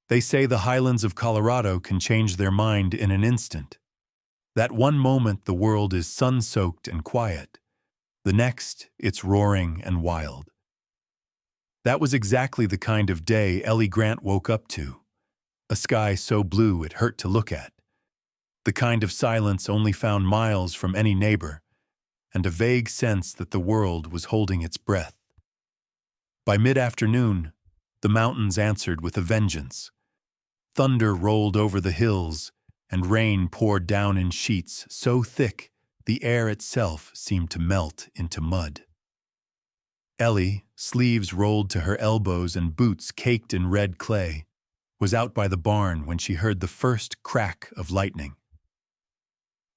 They say the highlands of Colorado can change their mind in an instant. That one moment the world is sun-soaked and quiet. The next, it's roaring and wild. That was exactly the kind of day Ellie Grant woke up to. A sky so blue it hurt to look at. The kind of silence only found miles from any neighbor, and a vague sense that the world was holding its breath. By mid-afternoon, the mountains answered with a vengeance. Thunder rolled over the hills, and rain poured down in sheets so thick the air itself seemed to melt into mud. Ellie, sleeves rolled to her elbows and boots caked in red clay, was out by the barn when she heard the first crack of lightning.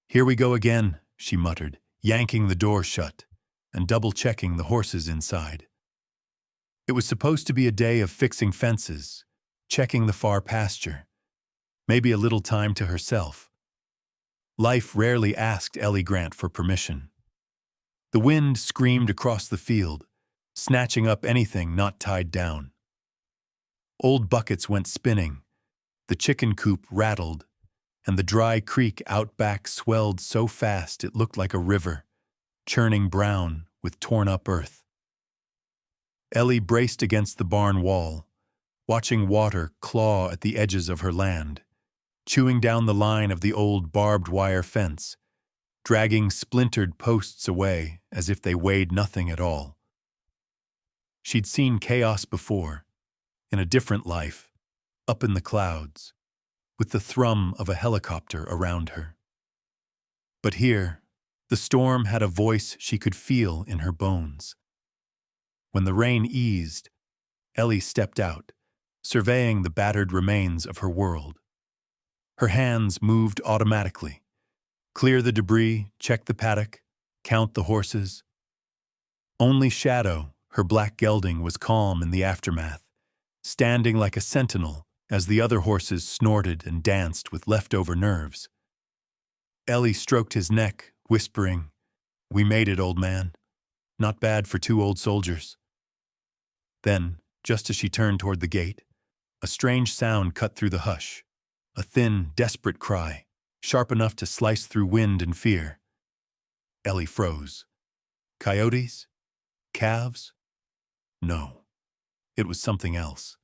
"Here we go again," she muttered, yanking the door shut and double-checking the horses inside. It was supposed to be a day of fixing fences, checking the far pasture, maybe a little time to herself. Life rarely asked Ellie Grant for permission. The wind screamed across the field, snatching up anything not tied down. Old buckets went spinning, the chicken coop rattled, and the dry creek out back swelled so fast it looked like a river, churning brown with torn-up earth. Ellie braced against the barn wall, watching water claw at the edges of her land, chewing down the line of the old barbed wire fence, dragging splintered posts away as if they weighed nothing at all. She'd seen chaos before, in a different life, up in the clouds, with the thrum of a helicopter around her. But here, the storm had a voice she could feel in her bones. When the rain eased, Ellie stepped out, surveying the battered remains of her world. Her hands moved automatically. Clear the debris, check the paddock, count the horses. Only Shadow, her black gelding, was calm in the aftermath, standing like a sentinel as the other horses snorted and danced with leftover nerves. Ellie stroked his neck, whispering, "We made it, old man. Not bad for 2 old soldiers." Then, just as she turned toward the gate, a strange sound cut through the hush, a thin, desperate cry, sharp enough to slice through wind and fear. Ellie froze. Coyotes? Calves? No. It was something else.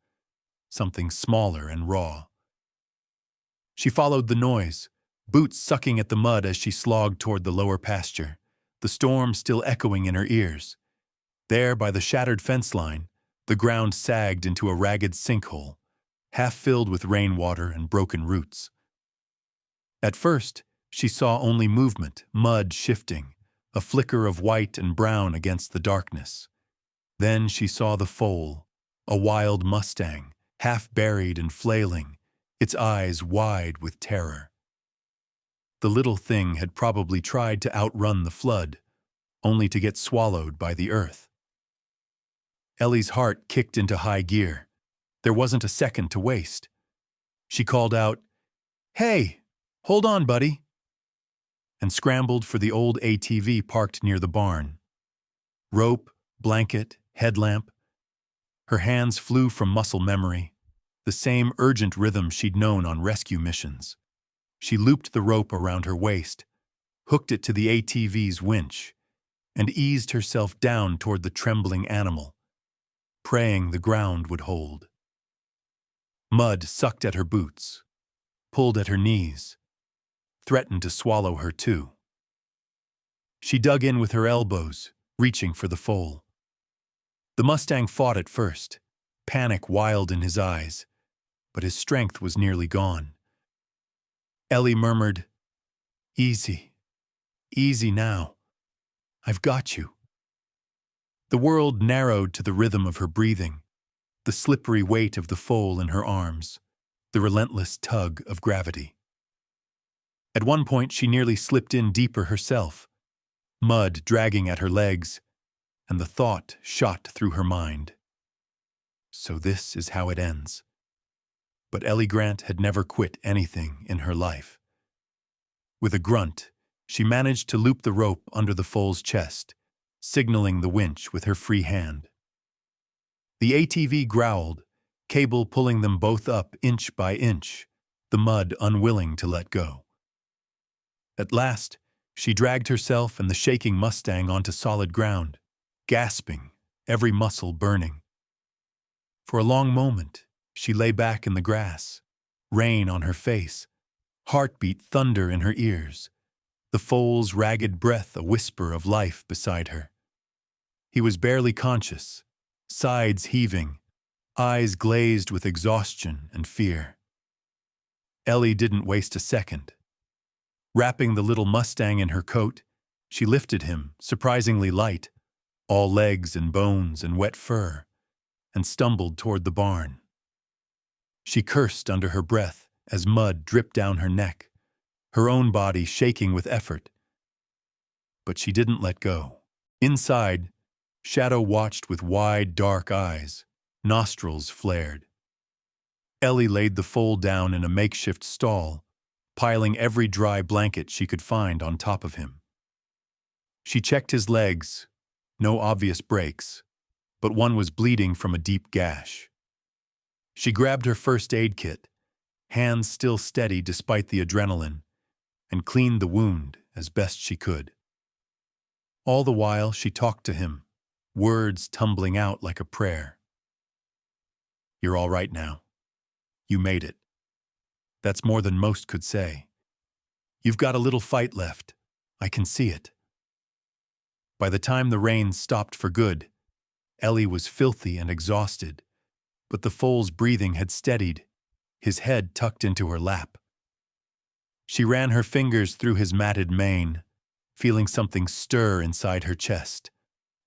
Something smaller and raw. She followed the noise, boots sucking at the mud as she slogged toward the lower pasture, the storm still echoing in her ears. There, by the shattered fence line, the ground sagged into a ragged sinkhole, half filled with rainwater and broken roots. At first, she saw only movement, mud shifting, a flicker of white and brown against the darkness. Then she saw the foal, a wild mustang, half buried and flailing, its eyes wide with terror. The little thing had probably tried to outrun the flood, only to get swallowed by the earth. Ellie's heart kicked into high gear. There wasn't a second to waste. She called out, "Hey, hold on, buddy," and scrambled for the old ATV parked near the barn. Rope, blanket, headlamp. Her hands flew from muscle memory, the same urgent rhythm she'd known on rescue missions. She looped the rope around her waist, hooked it to the ATV's winch, and eased herself down toward the trembling animal, praying the ground would hold. Mud sucked at her boots, pulled at her knees, threatened to swallow her too. She dug in with her elbows, reaching for the foal. The mustang fought at first, panic wild in his eyes, but his strength was nearly gone. Ellie murmured, "Easy, easy now. I've got you." The world narrowed to the rhythm of her breathing, the slippery weight of the foal in her arms, the relentless tug of gravity. At one point she nearly slipped in deeper herself, mud dragging at her legs, and the thought shot through her mind. So this is how it ends. But Ellie Grant had never quit anything in her life. With a grunt, she managed to loop the rope under the foal's chest, signaling the winch with her free hand. The ATV growled, cable pulling them both up inch by inch, the mud unwilling to let go. At last, she dragged herself and the shaking mustang onto solid ground, gasping, every muscle burning. For a long moment, she lay back in the grass, rain on her face, heartbeat thunder in her ears, the foal's ragged breath a whisper of life beside her. He was barely conscious, sides heaving, eyes glazed with exhaustion and fear. Ellie didn't waste a second. Wrapping the little mustang in her coat, she lifted him, surprisingly light, all legs and bones and wet fur, and stumbled toward the barn. She cursed under her breath as mud dripped down her neck, her own body shaking with effort. But she didn't let go. Inside, Shadow watched with wide, dark eyes, nostrils flared. Ellie laid the foal down in a makeshift stall, piling every dry blanket she could find on top of him. She checked his legs, no obvious breaks, but one was bleeding from a deep gash. She grabbed her first aid kit, hands still steady despite the adrenaline, and cleaned the wound as best she could. All the while she talked to him, words tumbling out like a prayer. "You're all right now. You made it. That's more than most could say. You've got a little fight left. I can see it." By the time the rain stopped for good, Ellie was filthy and exhausted, but the foal's breathing had steadied, his head tucked into her lap. She ran her fingers through his matted mane, feeling something stir inside her chest,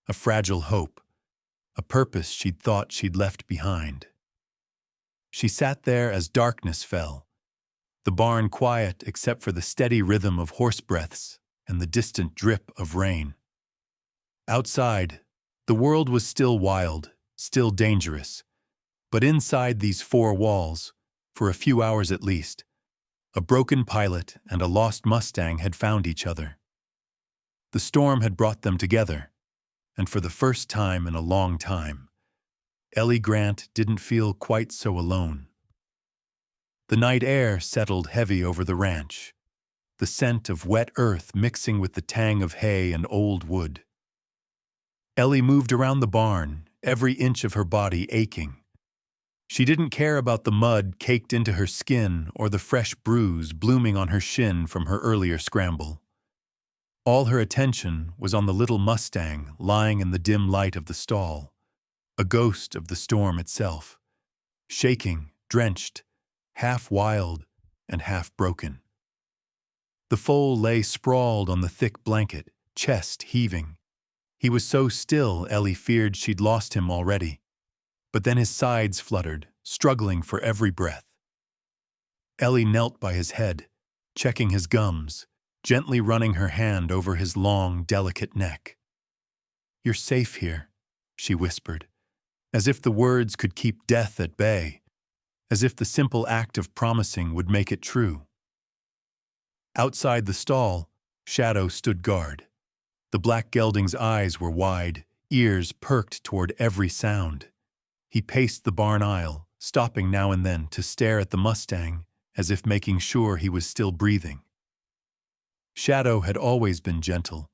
a fragile hope, a purpose she'd thought she'd left behind. She sat there as darkness fell, the barn quiet except for the steady rhythm of horse breaths and the distant drip of rain. Outside, the world was still wild, still dangerous, but inside these four walls, for a few hours at least, a broken pilot and a lost mustang had found each other. The storm had brought them together, and for the first time in a long time, Ellie Grant didn't feel quite so alone. The night air settled heavy over the ranch, the scent of wet earth mixing with the tang of hay and old wood. Ellie moved around the barn, every inch of her body aching. She didn't care about the mud caked into her skin or the fresh bruise blooming on her shin from her earlier scramble. All her attention was on the little mustang lying in the dim light of the stall, a ghost of the storm itself, shaking, drenched, half wild and half broken. The foal lay sprawled on the thick blanket, chest heaving. He was so still Ellie feared she'd lost him already, but then his sides fluttered, struggling for every breath. Ellie knelt by his head, checking his gums, gently running her hand over his long, delicate neck. "You're safe here," she whispered, as if the words could keep death at bay, as if the simple act of promising would make it true. Outside the stall, Shadow stood guard. The black gelding's eyes were wide, ears perked toward every sound. He paced the barn aisle, stopping now and then to stare at the mustang, as if making sure he was still breathing. Shadow had always been gentle,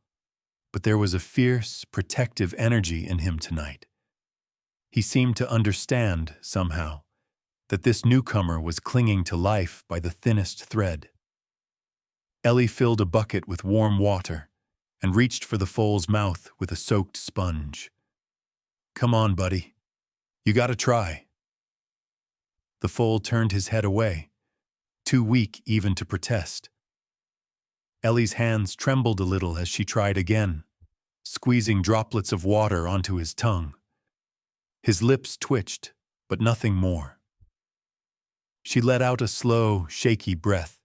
but there was a fierce, protective energy in him tonight. He seemed to understand, somehow, that this newcomer was clinging to life by the thinnest thread. Ellie filled a bucket with warm water and reached for the foal's mouth with a soaked sponge. "Come on, buddy. You gotta try." The foal turned his head away, too weak even to protest. Ellie's hands trembled a little as she tried again, squeezing droplets of water onto his tongue. His lips twitched, but nothing more. She let out a slow, shaky breath,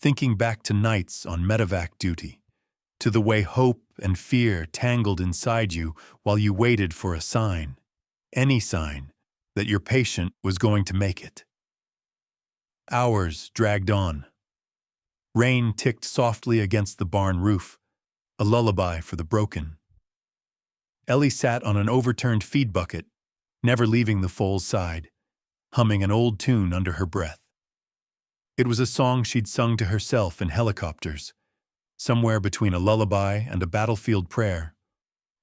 thinking back to nights on medevac duty, to the way hope and fear tangled inside you while you waited for a sign, any sign, that your patient was going to make it. Hours dragged on. Rain ticked softly against the barn roof, a lullaby for the broken. Ellie sat on an overturned feed bucket, never leaving the foal's side, humming an old tune under her breath. It was a song she'd sung to herself in helicopters, somewhere between a lullaby and a battlefield prayer,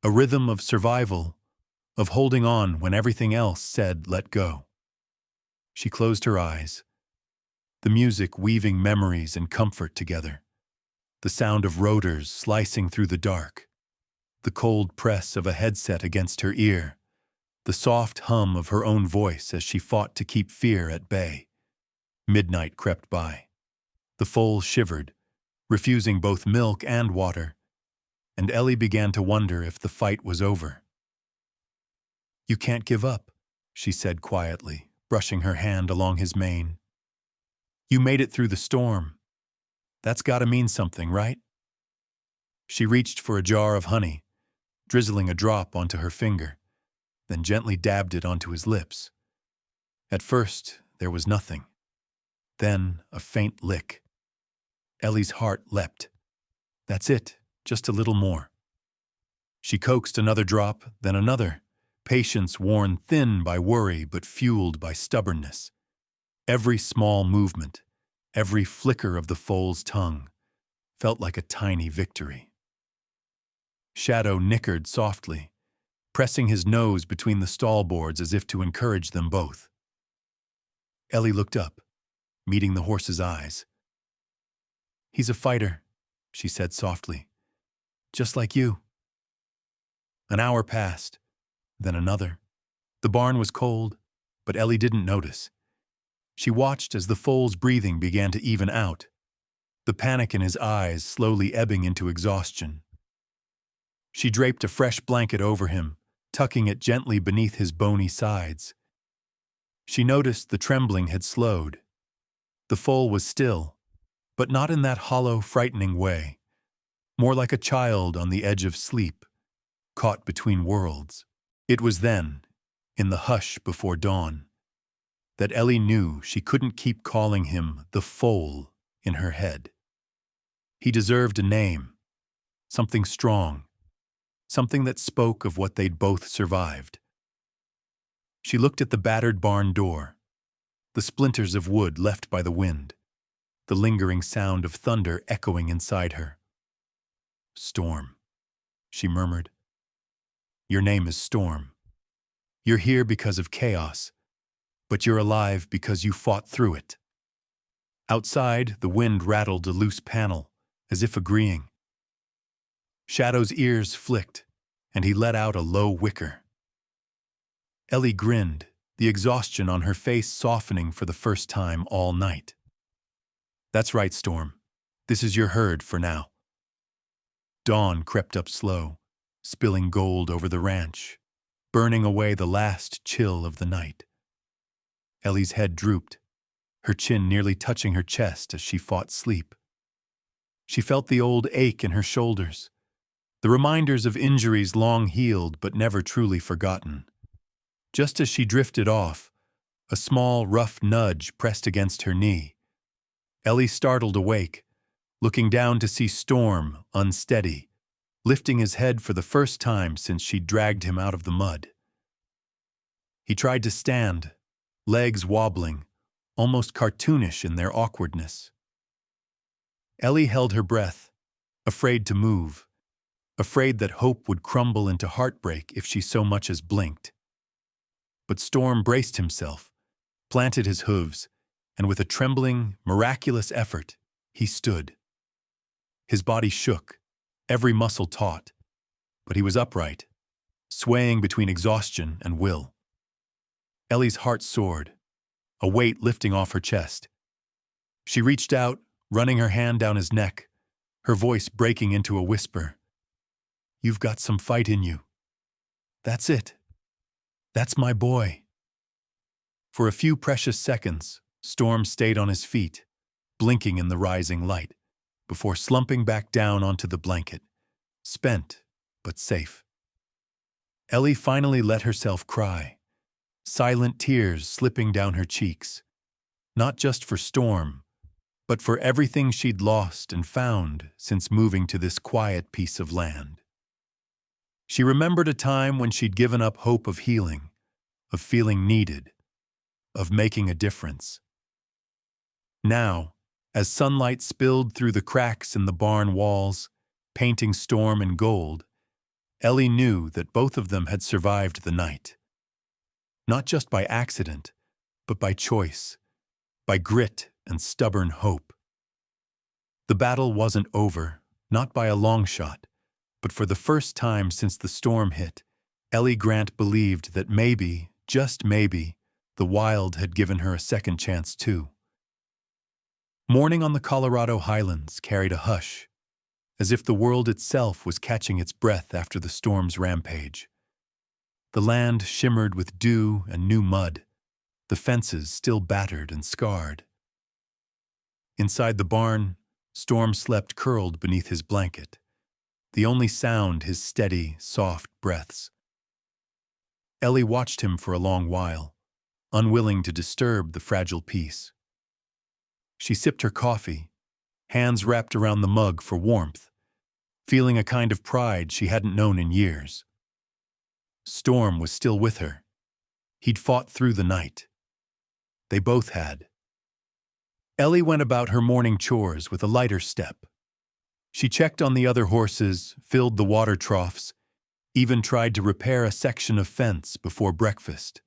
a rhythm of survival, of holding on when everything else said let go. She closed her eyes, the music weaving memories and comfort together, the sound of rotors slicing through the dark, the cold press of a headset against her ear, the soft hum of her own voice as she fought to keep fear at bay. Midnight crept by. The foal shivered, refusing both milk and water, and Ellie began to wonder if the fight was over. "You can't give up," she said quietly, brushing her hand along his mane. "You made it through the storm. That's gotta mean something, right?" She reached for a jar of honey, drizzling a drop onto her finger, then gently dabbed it onto his lips. At first, there was nothing. Then, a faint lick. Ellie's heart leapt. That's it, just a little more. She coaxed another drop, then another, patience worn thin by worry but fueled by stubbornness. Every small movement, every flicker of the foal's tongue, felt like a tiny victory. Shadow nickered softly, pressing his nose between the stall boards as if to encourage them both. Ellie looked up, meeting the horse's eyes. "He's a fighter," she said softly, "just like you." An hour passed, then another. The barn was cold, but Ellie didn't notice. She watched as the foal's breathing began to even out, the panic in his eyes slowly ebbing into exhaustion. She draped a fresh blanket over him, tucking it gently beneath his bony sides. She noticed the trembling had slowed. The foal was still, but not in that hollow, frightening way, more like a child on the edge of sleep, caught between worlds. It was then, in the hush before dawn, that Ellie knew she couldn't keep calling him the Foal in her head. He deserved a name, something strong, something that spoke of what they'd both survived. She looked at the battered barn door, the splinters of wood left by the wind, the lingering sound of thunder echoing inside her. "Storm," she murmured. "Your name is Storm. You're here because of chaos, but you're alive because you fought through it." Outside, the wind rattled a loose panel, as if agreeing. Shadow's ears flicked, and he let out a low whicker. Ellie grinned, the exhaustion on her face softening for the first time all night. "That's right, Storm. This is your herd for now." Dawn crept up slow, spilling gold over the ranch, burning away the last chill of the night. Ellie's head drooped, her chin nearly touching her chest as she fought sleep. She felt the old ache in her shoulders, the reminders of injuries long healed but never truly forgotten. Just as she drifted off, a small, rough nudge pressed against her knee. Ellie startled awake, looking down to see Storm, unsteady, lifting his head for the first time since she'd dragged him out of the mud. He tried to stand, legs wobbling, almost cartoonish in their awkwardness. Ellie held her breath, afraid to move, afraid that hope would crumble into heartbreak if she so much as blinked. But Storm braced himself, planted his hooves, and with a trembling, miraculous effort, he stood. His body shook, every muscle taut, but he was upright, swaying between exhaustion and will. Ellie's heart soared, a weight lifting off her chest. She reached out, running her hand down his neck, her voice breaking into a whisper. "You've got some fight in you. That's it. That's my boy." For a few precious seconds, Storm stayed on his feet, blinking in the rising light, before slumping back down onto the blanket, spent but safe. Ellie finally let herself cry, silent tears slipping down her cheeks, not just for Storm, but for everything she'd lost and found since moving to this quiet piece of land. She remembered a time when she'd given up hope of healing, of feeling needed, of making a difference. Now, as sunlight spilled through the cracks in the barn walls, painting Storm in gold, Ellie knew that both of them had survived the night. Not just by accident, but by choice, by grit and stubborn hope. The battle wasn't over, not by a long shot, but for the first time since the storm hit, Ellie Grant believed that maybe, just maybe, the wild had given her a second chance too. Morning on the Colorado highlands carried a hush, as if the world itself was catching its breath after the storm's rampage. The land shimmered with dew and new mud, the fences still battered and scarred. Inside the barn, Storm slept curled beneath his blanket, the only sound his steady, soft breaths. Ellie watched him for a long while, unwilling to disturb the fragile peace. She sipped her coffee, hands wrapped around the mug for warmth, feeling a kind of pride she hadn't known in years. Storm was still with her. He'd fought through the night. They both had. Ellie went about her morning chores with a lighter step. She checked on the other horses, filled the water troughs, even tried to repair a section of fence before breakfast.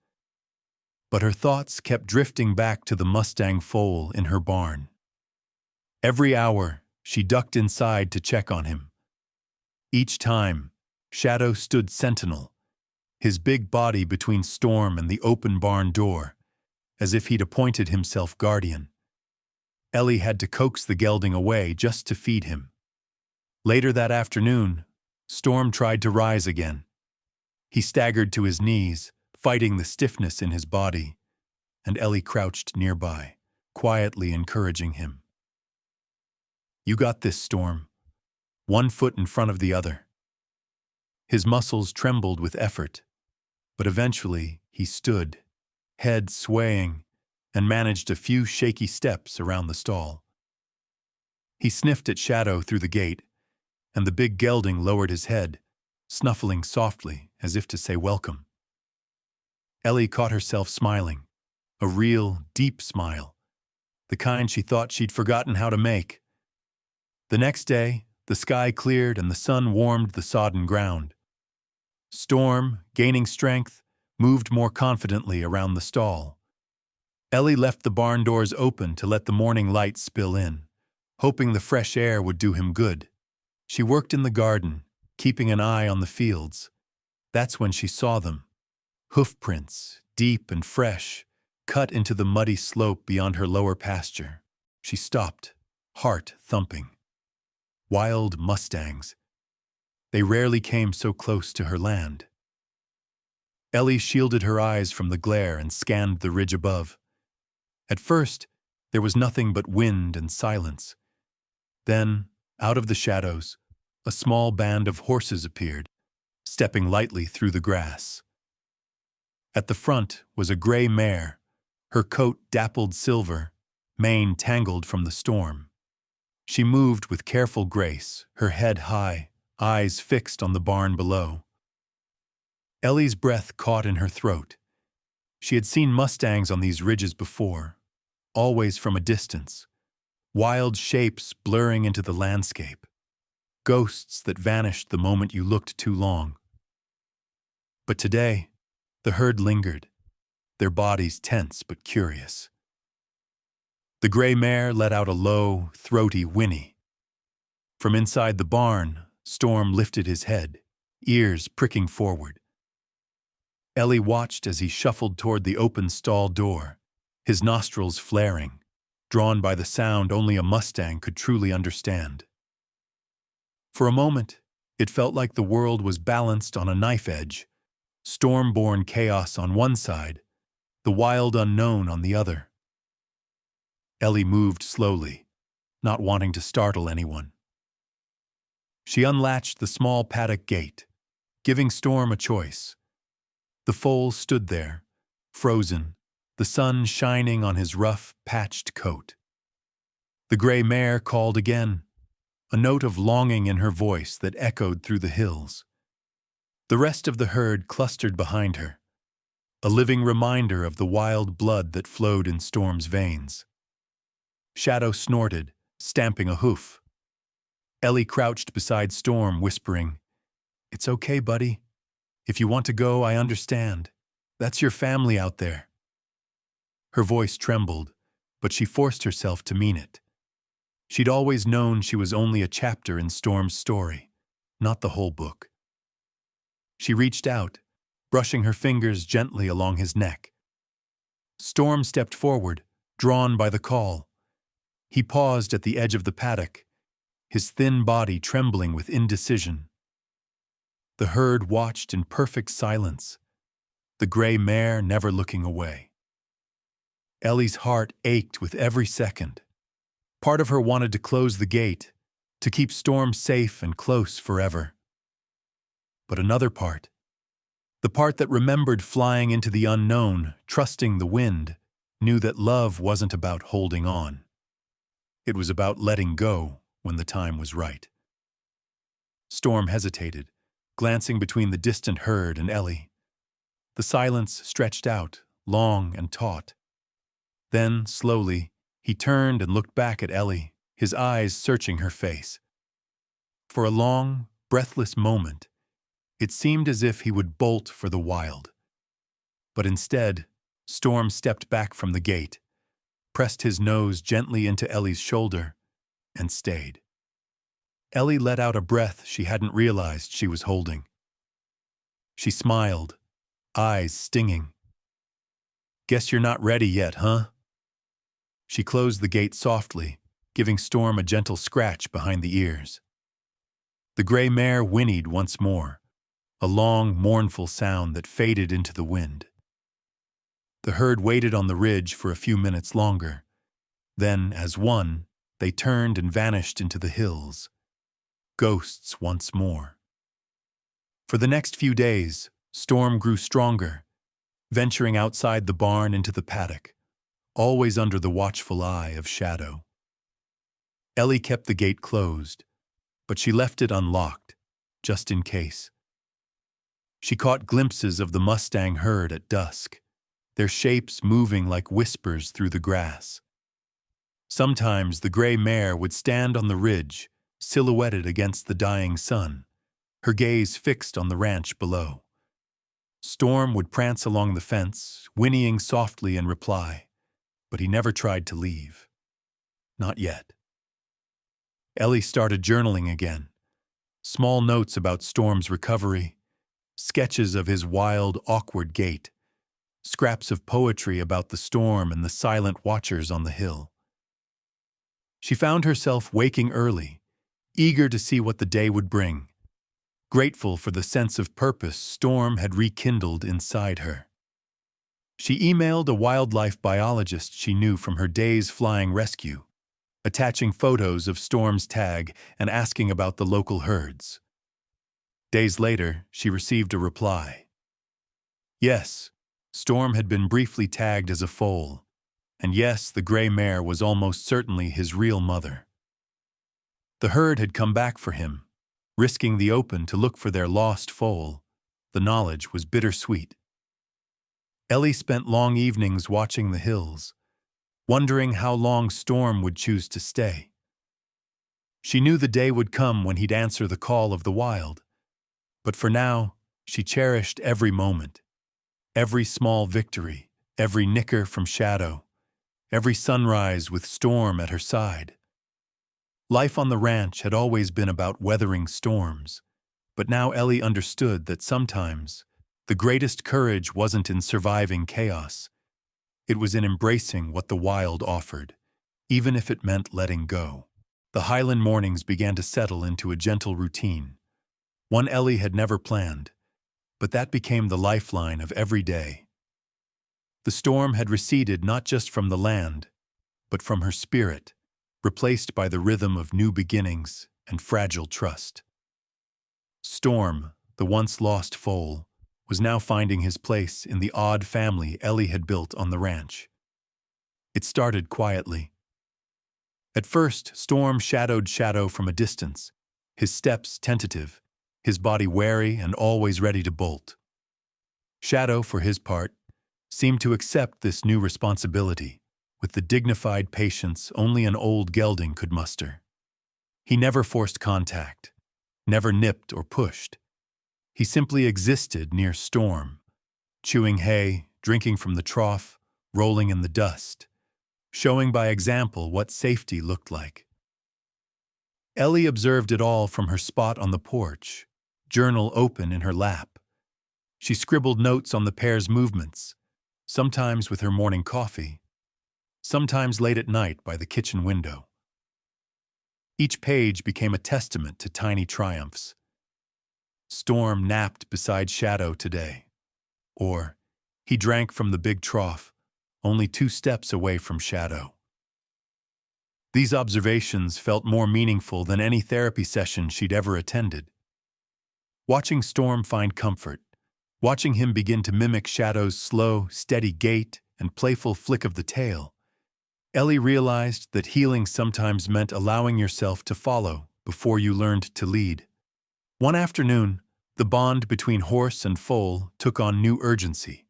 But her thoughts kept drifting back to the mustang foal in her barn. Every hour, she ducked inside to check on him. Each time, Shadow stood sentinel, his big body between Storm and the open barn door, as if he'd appointed himself guardian. Ellie had to coax the gelding away just to feed him. Later that afternoon, Storm tried to rise again. He staggered to his knees, fighting the stiffness in his body, and Ellie crouched nearby, quietly encouraging him. "You got this, Storm," one foot in front of the other. His muscles trembled with effort, but eventually he stood, head swaying, and managed a few shaky steps around the stall. He sniffed at Shadow through the gate, and the big gelding lowered his head, snuffling softly as if to say welcome. Ellie caught herself smiling, a real, deep smile, the kind she thought she'd forgotten how to make. The next day, the sky cleared and the sun warmed the sodden ground. Storm, gaining strength, moved more confidently around the stall. Ellie left the barn doors open to let the morning light spill in, hoping the fresh air would do him good. She worked in the garden, keeping an eye on the fields. That's when she saw them. Hoof prints, deep and fresh, cut into the muddy slope beyond her lower pasture. She stopped, heart thumping. Wild mustangs. They rarely came so close to her land. Ellie shielded her eyes from the glare and scanned the ridge above. At first, there was nothing but wind and silence. Then, out of the shadows, a small band of horses appeared, stepping lightly through the grass. At the front was a gray mare, her coat dappled silver, mane tangled from the storm. She moved with careful grace, her head high, eyes fixed on the barn below. Ellie's breath caught in her throat. She had seen mustangs on these ridges before, always from a distance, wild shapes blurring into the landscape, ghosts that vanished the moment you looked too long. But today, the herd lingered, their bodies tense but curious. The gray mare let out a low, throaty whinny. From inside the barn, Storm lifted his head, ears pricking forward. Ellie watched as he shuffled toward the open stall door, his nostrils flaring, drawn by the sound only a mustang could truly understand. For a moment, it felt like the world was balanced on a knife edge, storm-born chaos on one side, the wild unknown on the other. Ellie moved slowly, not wanting to startle anyone. She unlatched the small paddock gate, giving Storm a choice. The foal stood there, frozen, the sun shining on his rough, patched coat. The gray mare called again, a note of longing in her voice that echoed through the hills. The rest of the herd clustered behind her. a living reminder of the wild blood that flowed in Storm's veins. Shadow snorted, stamping a hoof. Ellie crouched beside Storm, whispering, "It's okay, buddy. If you want to go, I understand. That's your family out there." Her voice trembled, but she forced herself to mean it. She'd always known she was only a chapter in Storm's story, not the whole book. She reached out, brushing her fingers gently along his neck. Storm stepped forward, drawn by the call. He paused at the edge of the paddock, his thin body trembling with indecision. The herd watched in perfect silence, the gray mare never looking away. Ellie's heart ached with every second. Part of her wanted to close the gate, to keep Storm safe and close forever. But another part, the part that remembered flying into the unknown, trusting the wind, knew that love wasn't about holding on. It was about letting go when the time was right. Storm hesitated, glancing between the distant herd and Ellie. The silence stretched out, long and taut. Then, slowly, he turned and looked back at Ellie, his eyes searching her face. For a long, breathless moment, it seemed as if he would bolt for the wild. But instead, Storm stepped back from the gate, pressed his nose gently into Ellie's shoulder, and stayed. Ellie let out a breath she hadn't realized she was holding. She smiled, eyes stinging. "Guess you're not ready yet, huh?" She closed the gate softly, giving Storm a gentle scratch behind the ears. The gray mare whinnied once more, a long, mournful sound that faded into the wind. The herd waited on the ridge for a few minutes longer. Then, as one, they turned and vanished into the hills. Ghosts once more. For the next few days, Storm grew stronger, venturing outside the barn into the paddock, always under the watchful eye of Shadow. Ellie kept the gate closed, but she left it unlocked, just in case. She caught glimpses of the mustang herd at dusk, their shapes moving like whispers through the grass. Sometimes the gray mare would stand on the ridge, silhouetted against the dying sun, her gaze fixed on the ranch below. Storm would prance along the fence, whinnying softly in reply, but he never tried to leave. Not yet. Ellie started journaling again. Small notes about Storm's recovery, sketches of his wild, awkward gait, scraps of poetry about the storm and the silent watchers on the hill. She found herself waking early, eager to see what the day would bring, grateful for the sense of purpose Storm had rekindled inside her. She emailed a wildlife biologist she knew from her days flying rescue, attaching photos of Storm's tag and asking about the local herds. Days later, she received a reply. Yes, Storm had been briefly tagged as a foal, and yes, the gray mare was almost certainly his real mother. The herd had come back for him, risking the open to look for their lost foal. The knowledge was bittersweet. Ellie spent long evenings watching the hills, wondering how long Storm would choose to stay. She knew the day would come when he'd answer the call of the wild, but for now, she cherished every moment, every small victory, every nicker from Shadow, every sunrise with Storm at her side. Life on the ranch had always been about weathering storms, but now Ellie understood that sometimes the greatest courage wasn't in surviving chaos. It was in embracing what the wild offered, even if it meant letting go. The highland mornings began to settle into a gentle routine, one Ellie had never planned, but that became the lifeline of every day. The storm had receded not just from the land, but from her spirit, replaced by the rhythm of new beginnings and fragile trust. Storm, the once lost foal, was now finding his place in the odd family Ellie had built on the ranch. It started quietly. At first, Storm shadowed Shadow from a distance, his steps tentative, his body wary and always ready to bolt. Shadow, for his part, seemed to accept this new responsibility with the dignified patience only an old gelding could muster. He never forced contact, never nipped or pushed. He simply existed near Storm, chewing hay, drinking from the trough, rolling in the dust, showing by example what safety looked like. Ellie observed it all from her spot on the porch, journal open in her lap. She scribbled notes on the pair's movements, sometimes with her morning coffee, sometimes late at night by the kitchen window. Each page became a testament to tiny triumphs. Storm napped beside Shadow today. Or, he drank from the big trough, only 2 steps away from Shadow. These observations felt more meaningful than any therapy session she'd ever attended. Watching Storm find comfort, watching him begin to mimic Shadow's slow, steady gait and playful flick of the tail, Ellie realized that healing sometimes meant allowing yourself to follow before you learned to lead. One afternoon, the bond between horse and foal took on new urgency.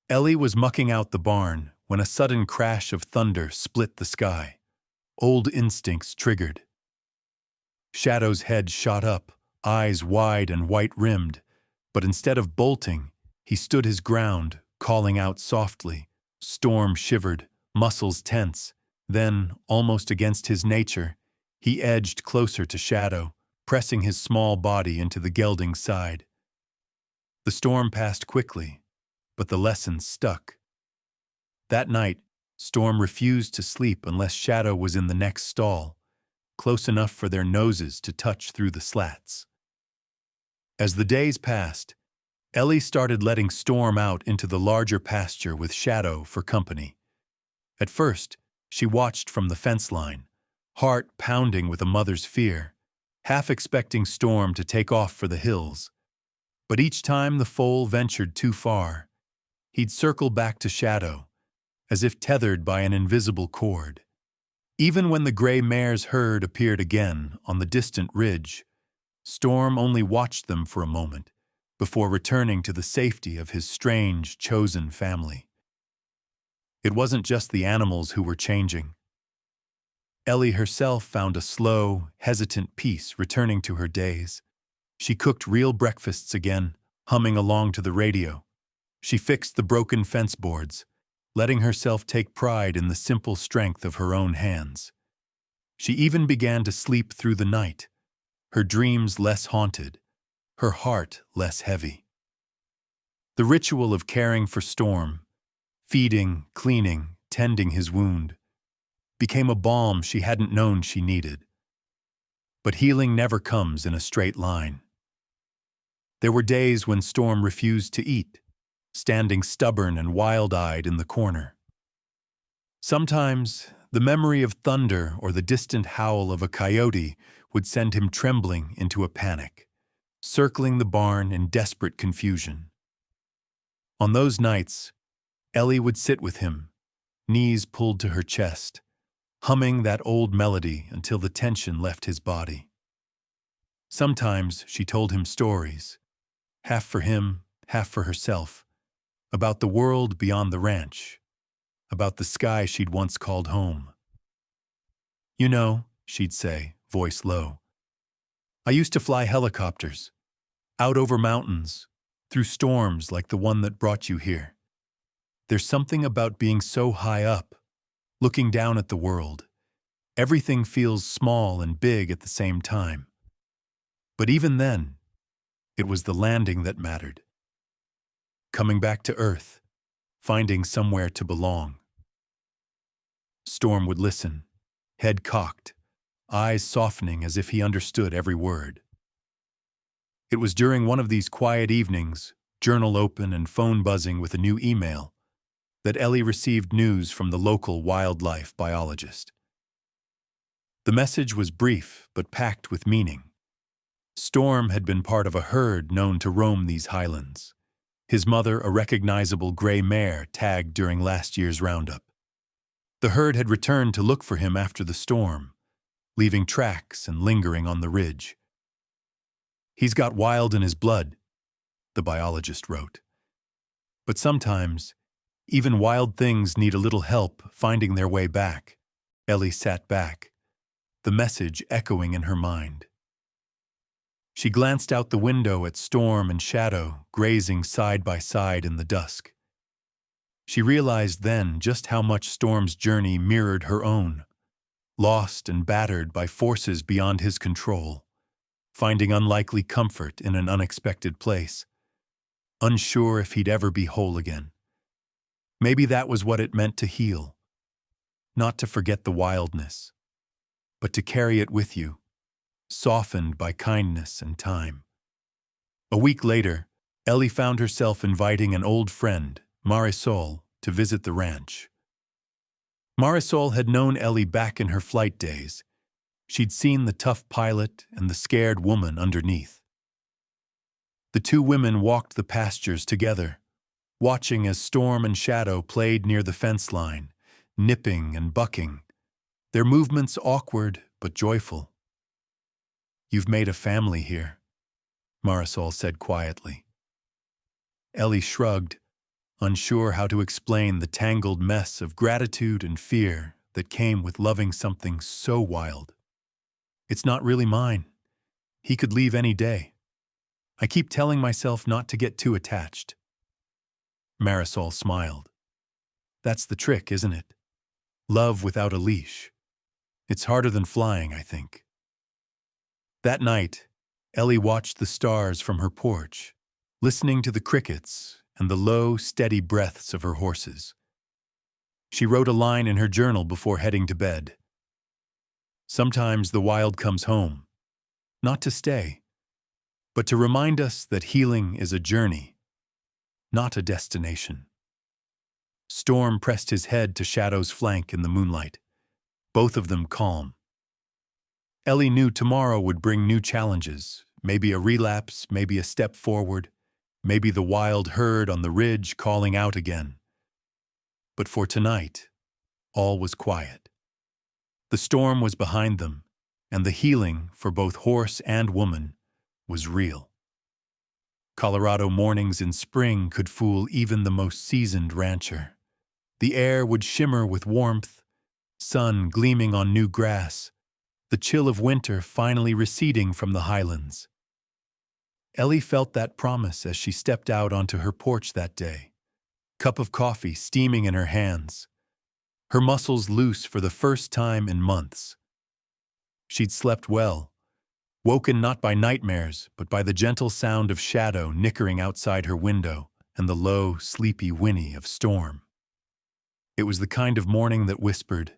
Ellie was mucking out the barn when a sudden crash of thunder split the sky. Old instincts triggered. Shadow's head shot up, eyes wide and white-rimmed, but instead of bolting, he stood his ground, calling out softly. Storm shivered, muscles tense. Then, almost against his nature, he edged closer to Shadow, pressing his small body into the gelding's side. The storm passed quickly, but the lesson stuck. That night, Storm refused to sleep unless Shadow was in the next stall, close enough for their noses to touch through the slats. As the days passed, Ellie started letting Storm out into the larger pasture with Shadow for company. At first, she watched from the fence line, heart pounding with a mother's fear, half expecting Storm to take off for the hills. But each time the foal ventured too far, he'd circle back to Shadow, as if tethered by an invisible cord. Even when the gray mare's herd appeared again on the distant ridge, Storm only watched them for a moment before returning to the safety of his strange, chosen family. It wasn't just the animals who were changing. Ellie herself found a slow, hesitant peace returning to her days. She cooked real breakfasts again, humming along to the radio. She fixed the broken fence boards, letting herself take pride in the simple strength of her own hands. She even began to sleep through the night, her dreams less haunted, her heart less heavy. The ritual of caring for Storm, feeding, cleaning, tending his wound, became a balm she hadn't known she needed. But healing never comes in a straight line. There were days when Storm refused to eat, standing stubborn and wild-eyed in the corner. Sometimes, the memory of thunder or the distant howl of a coyote would send him trembling into a panic, circling the barn in desperate confusion. On those nights, Ellie would sit with him, knees pulled to her chest, humming that old melody until the tension left his body. Sometimes she told him stories, half for him, half for herself, about the world beyond the ranch, about the sky she'd once called home. "You know," she'd say, voice low, "I used to fly helicopters, out over mountains, through storms like the one that brought you here. There's something about being so high up, looking down at the world. Everything feels small and big at the same time. But even then, it was the landing that mattered. Coming back to Earth, finding somewhere to belong." Storm would listen, head cocked, eyes softening as if he understood every word. It was during one of these quiet evenings, journal open and phone buzzing with a new email, that Ellie received news from the local wildlife biologist. The message was brief but packed with meaning. Storm had been part of a herd known to roam these highlands, his mother a recognizable gray mare tagged during last year's roundup. The herd had returned to look for him after the storm, leaving tracks and lingering on the ridge. "He's got wild in his blood," the biologist wrote. "But sometimes Even wild things need a little help finding their way back. Ellie sat back, the message echoing in her mind. She glanced out the window at Storm and Shadow grazing side by side in the dusk. She realized then just how much Storm's journey mirrored her own, lost and battered by forces beyond his control, finding unlikely comfort in an unexpected place, unsure if he'd ever be whole again. Maybe that was what it meant to heal, not to forget the wildness, but to carry it with you, softened by kindness and time. A week later, Ellie found herself inviting an old friend, Marisol, to visit the ranch. Marisol had known Ellie back in her flight days. She'd seen the tough pilot and the scared woman underneath. The two women walked the pastures together, watching as Storm and Shadow played near the fence line, nipping and bucking, their movements awkward but joyful. "You've made a family here," Marisol said quietly. Ellie shrugged, unsure how to explain the tangled mess of gratitude and fear that came with loving something so wild. "It's not really mine. He could leave any day. I keep telling myself not to get too attached." Marisol smiled. "That's the trick, isn't it? Love without a leash. It's harder than flying, I think." That night, Ellie watched the stars from her porch, listening to the crickets and the low, steady breaths of her horses. She wrote a line in her journal before heading to bed. "Sometimes the wild comes home, not to stay, but to remind us that healing is a journey, not a destination." Storm pressed his head to Shadow's flank in the moonlight, both of them calm. Ellie knew tomorrow would bring new challenges, maybe a relapse, maybe a step forward, maybe the wild herd on the ridge calling out again. But for tonight, all was quiet. The storm was behind them, and the healing for both horse and woman was real. Colorado mornings in spring could fool even the most seasoned rancher. The air would shimmer with warmth, sun gleaming on new grass, the chill of winter finally receding from the highlands. Ellie felt that promise as she stepped out onto her porch that day, cup of coffee steaming in her hands, her muscles loose for the first time in months. She'd slept well, woken not by nightmares, but by the gentle sound of Shadow nickering outside her window and the low, sleepy whinny of Storm. It was the kind of morning that whispered,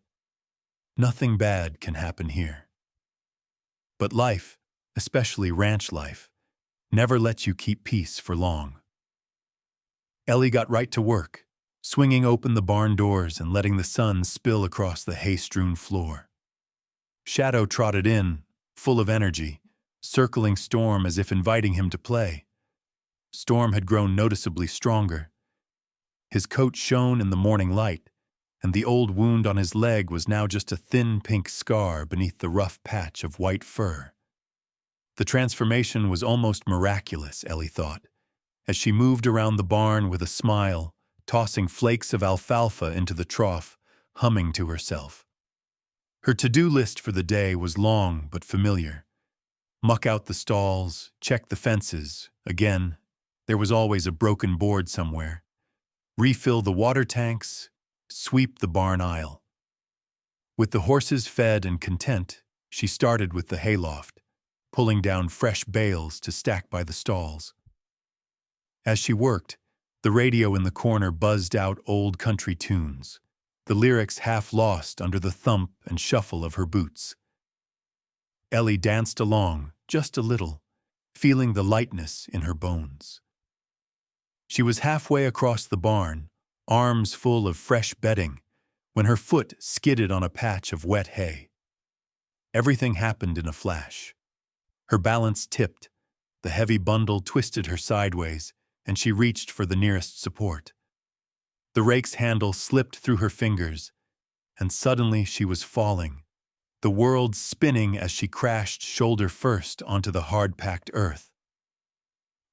"Nothing bad can happen here." But life, especially ranch life, never lets you keep peace for long. Ellie got right to work, swinging open the barn doors and letting the sun spill across the hay-strewn floor. Shadow trotted in, full of energy, circling Storm as if inviting him to play. Storm had grown noticeably stronger. His coat shone in the morning light, and the old wound on his leg was now just a thin pink scar beneath the rough patch of white fur. The transformation was almost miraculous, Ellie thought, as she moved around the barn with a smile, tossing flakes of alfalfa into the trough, humming to herself. Her to-do list for the day was long but familiar. Muck out the stalls, check the fences. Again, there was always a broken board somewhere. Refill the water tanks, sweep the barn aisle. With the horses fed and content, she started with the hayloft, pulling down fresh bales to stack by the stalls. As she worked, the radio in the corner buzzed out old country tunes, the lyrics half lost under the thump and shuffle of her boots. Ellie danced along, just a little, feeling the lightness in her bones. She was halfway across the barn, arms full of fresh bedding, when her foot skidded on a patch of wet hay. Everything happened in a flash. Her balance tipped, the heavy bundle twisted her sideways, and she reached for the nearest support. The rake's handle slipped through her fingers, and suddenly she was falling, the world spinning as she crashed shoulder first onto the hard-packed earth.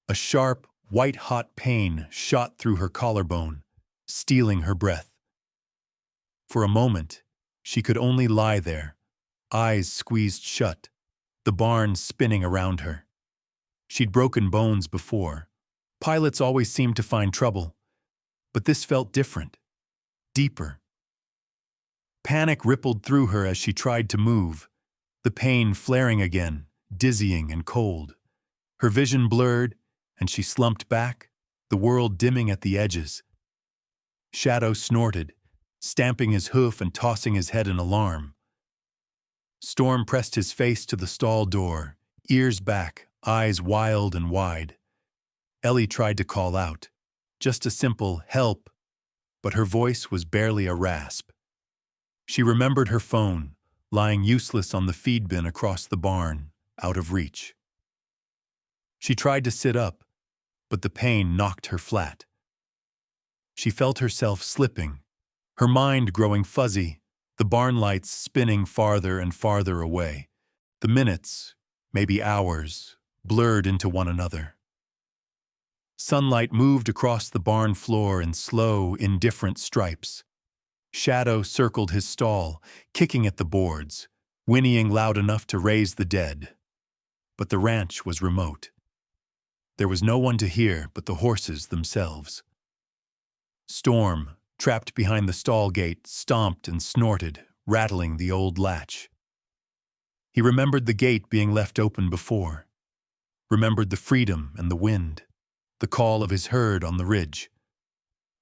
A sharp, white-hot pain shot through her collarbone, stealing her breath. For a moment, she could only lie there, eyes squeezed shut, the barn spinning around her. She'd broken bones before. Pilots always seemed to find trouble, but this felt different, deeper. Panic rippled through her as she tried to move, the pain flaring again, dizzying and cold. Her vision blurred, and she slumped back, the world dimming at the edges. Shadow snorted, stamping his hoof and tossing his head in alarm. Storm pressed his face to the stall door, ears back, eyes wild and wide. Ellie tried to call out, just a simple help, but her voice was barely a rasp. She remembered her phone, lying useless on the feed bin across the barn, out of reach. She tried to sit up, but the pain knocked her flat. She felt herself slipping, her mind growing fuzzy, the barn lights spinning farther and farther away. The minutes, maybe hours, blurred into one another. Sunlight moved across the barn floor in slow, indifferent stripes. Shadow circled his stall, kicking at the boards, whinnying loud enough to raise the dead. But the ranch was remote. There was no one to hear but the horses themselves. Storm, trapped behind the stall gate, stomped and snorted, rattling the old latch. He remembered the gate being left open before, remembered the freedom and the wind, the call of his herd on the ridge.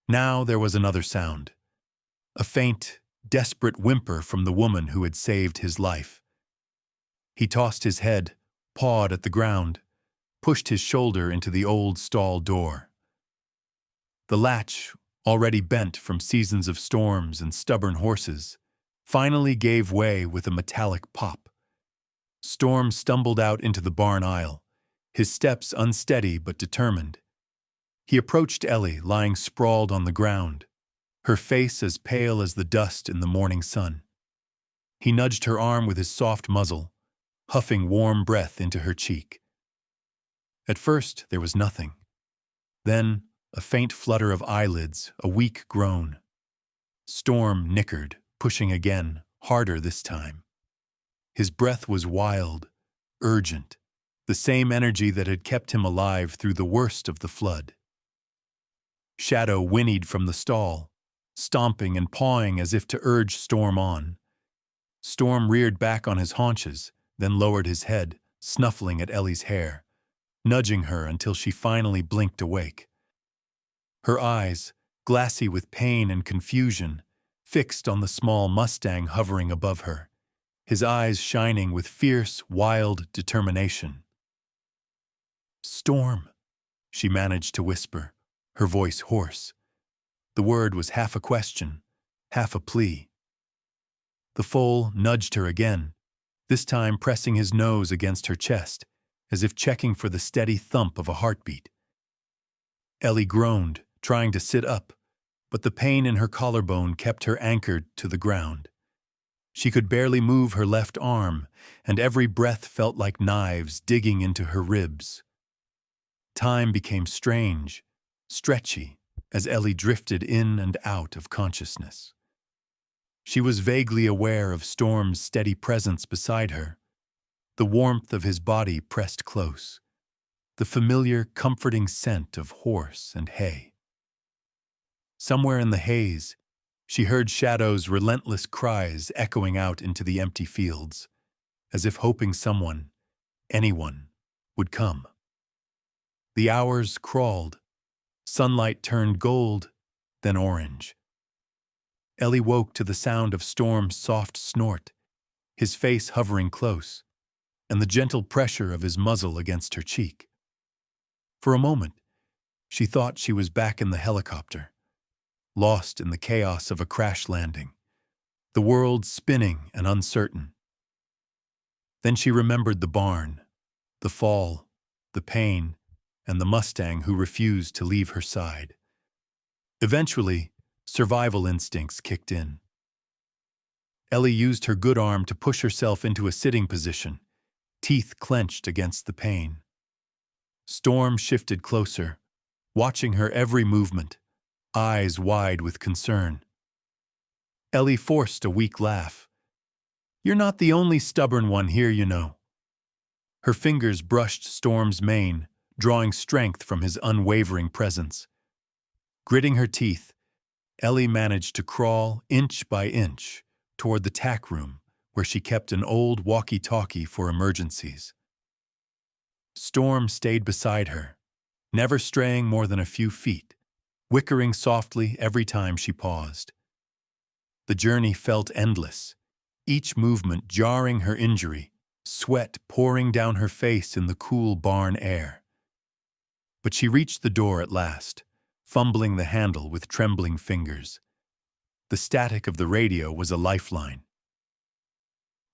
Now there was another sound, a faint, desperate whimper from the woman who had saved his life. He tossed his head, pawed at the ground, pushed his shoulder into the old stall door. The latch, already bent from seasons of storms and stubborn horses, finally gave way with a metallic pop. Storm stumbled out into the barn aisle, his steps unsteady but determined. He approached Ellie lying sprawled on the ground, her face as pale as the dust in the morning sun. He nudged her arm with his soft muzzle, huffing warm breath into her cheek. At first, there was nothing. Then, a faint flutter of eyelids, a weak groan. Storm nickered, pushing again, harder this time. His breath was wild, urgent, the same energy that had kept him alive through the worst of the flood. Shadow whinnied from the stall, stomping and pawing as if to urge Storm on. Storm reared back on his haunches, then lowered his head, snuffling at Ellie's hair, nudging her until she finally blinked awake. Her eyes, glassy with pain and confusion, fixed on the small mustang hovering above her, his eyes shining with fierce, wild determination. "Storm," she managed to whisper, her voice hoarse. The word was half a question, half a plea. The foal nudged her again, this time pressing his nose against her chest, as if checking for the steady thump of a heartbeat. Ellie groaned, trying to sit up, but the pain in her collarbone kept her anchored to the ground. She could barely move her left arm, and every breath felt like knives digging into her ribs. Time became strange, stretchy, as Ellie drifted in and out of consciousness. She was vaguely aware of Storm's steady presence beside her, the warmth of his body pressed close, the familiar, comforting scent of horse and hay. Somewhere in the haze, she heard Shadow's relentless cries echoing out into the empty fields, as if hoping someone, anyone, would come. The hours crawled. Sunlight turned gold, then orange. Ellie woke to the sound of Storm's soft snort, his face hovering close, and the gentle pressure of his muzzle against her cheek. For a moment, she thought she was back in the helicopter, lost in the chaos of a crash landing, the world spinning and uncertain. Then she remembered the barn, the fall, the pain, and the mustang who refused to leave her side. Eventually, survival instincts kicked in. Ellie used her good arm to push herself into a sitting position, teeth clenched against the pain. Storm shifted closer, watching her every movement, eyes wide with concern. Ellie forced a weak laugh. "You're not the only stubborn one here, you know." Her fingers brushed Storm's mane, drawing strength from his unwavering presence. Gritting her teeth, Ellie managed to crawl inch by inch toward the tack room where she kept an old walkie-talkie for emergencies. Storm stayed beside her, never straying more than a few feet, whickering softly every time she paused. The journey felt endless, each movement jarring her injury, sweat pouring down her face in the cool barn air. But she reached the door at last, fumbling the handle with trembling fingers. The static of the radio was a lifeline.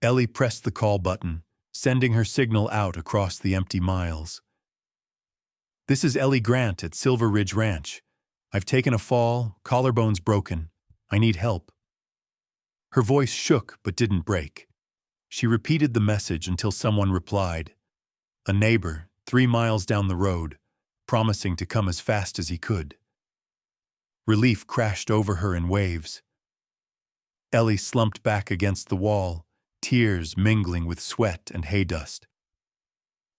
Ellie pressed the call button, sending her signal out across the empty miles. "This is Ellie Grant at Silver Ridge Ranch. I've taken a fall, collarbone's broken. I need help." Her voice shook but didn't break. She repeated the message until someone replied. A neighbor, 3 miles down the road, promising to come as fast as he could. Relief crashed over her in waves. Ellie slumped back against the wall, tears mingling with sweat and hay dust.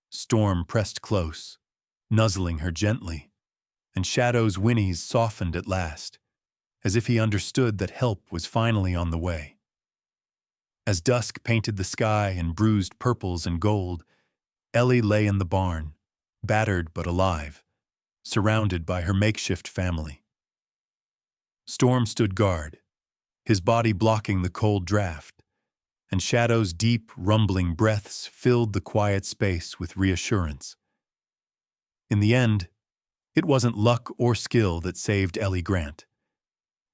Storm pressed close, nuzzling her gently, and Shadow's whinnies softened at last, as if he understood that help was finally on the way. As dusk painted the sky in bruised purples and gold, Ellie lay in the barn, battered but alive, surrounded by her makeshift family. Storm stood guard, his body blocking the cold draft, and Shadow's deep, rumbling breaths filled the quiet space with reassurance. In the end, it wasn't luck or skill that saved Ellie Grant.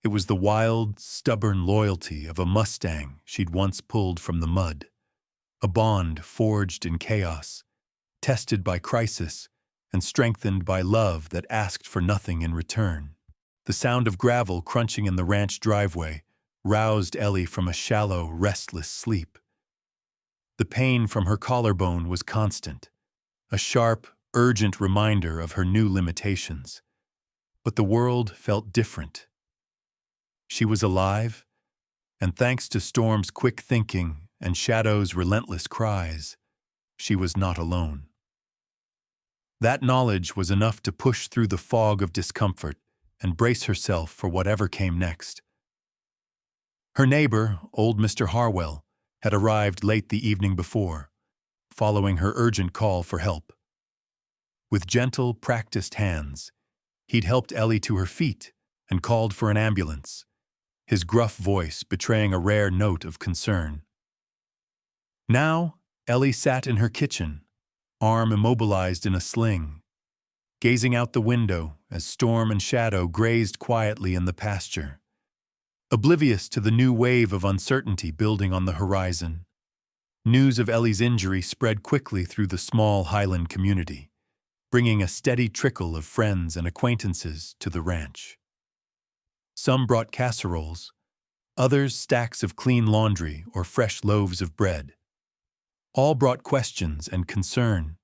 It was the wild, stubborn loyalty of a mustang she'd once pulled from the mud, a bond forged in chaos, tested by crisis, and strengthened by love that asked for nothing in return. The sound of gravel crunching in the ranch driveway roused Ellie from a shallow, restless sleep. The pain from her collarbone was constant, a sharp, urgent reminder of her new limitations. But the world felt different. She was alive, and thanks to Storm's quick thinking and Shadow's relentless cries, she was not alone. That knowledge was enough to push through the fog of discomfort and brace herself for whatever came next. Her neighbor, old Mr. Harwell, had arrived late the evening before, following her urgent call for help. With gentle, practiced hands, he'd helped Ellie to her feet and called for an ambulance, his gruff voice betraying a rare note of concern. Now, Ellie sat in her kitchen, arm immobilized in a sling, gazing out the window as Storm and Shadow grazed quietly in the pasture, oblivious to the new wave of uncertainty building on the horizon. News of Ellie's injury spread quickly through the small Highland community, bringing a steady trickle of friends and acquaintances to the ranch. Some brought casseroles, others stacks of clean laundry or fresh loaves of bread. All brought questions and concern,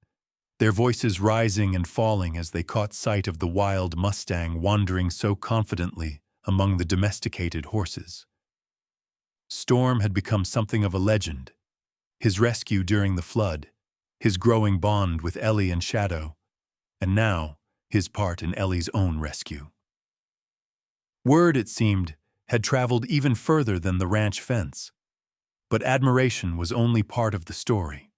their voices rising and falling as they caught sight of the wild mustang wandering so confidently among the domesticated horses. Storm had become something of a legend. His rescue during the flood, his growing bond with Ellie and Shadow, and now his part in Ellie's own rescue. Word, it seemed, had traveled even further than the ranch fence, but admiration was only part of the story.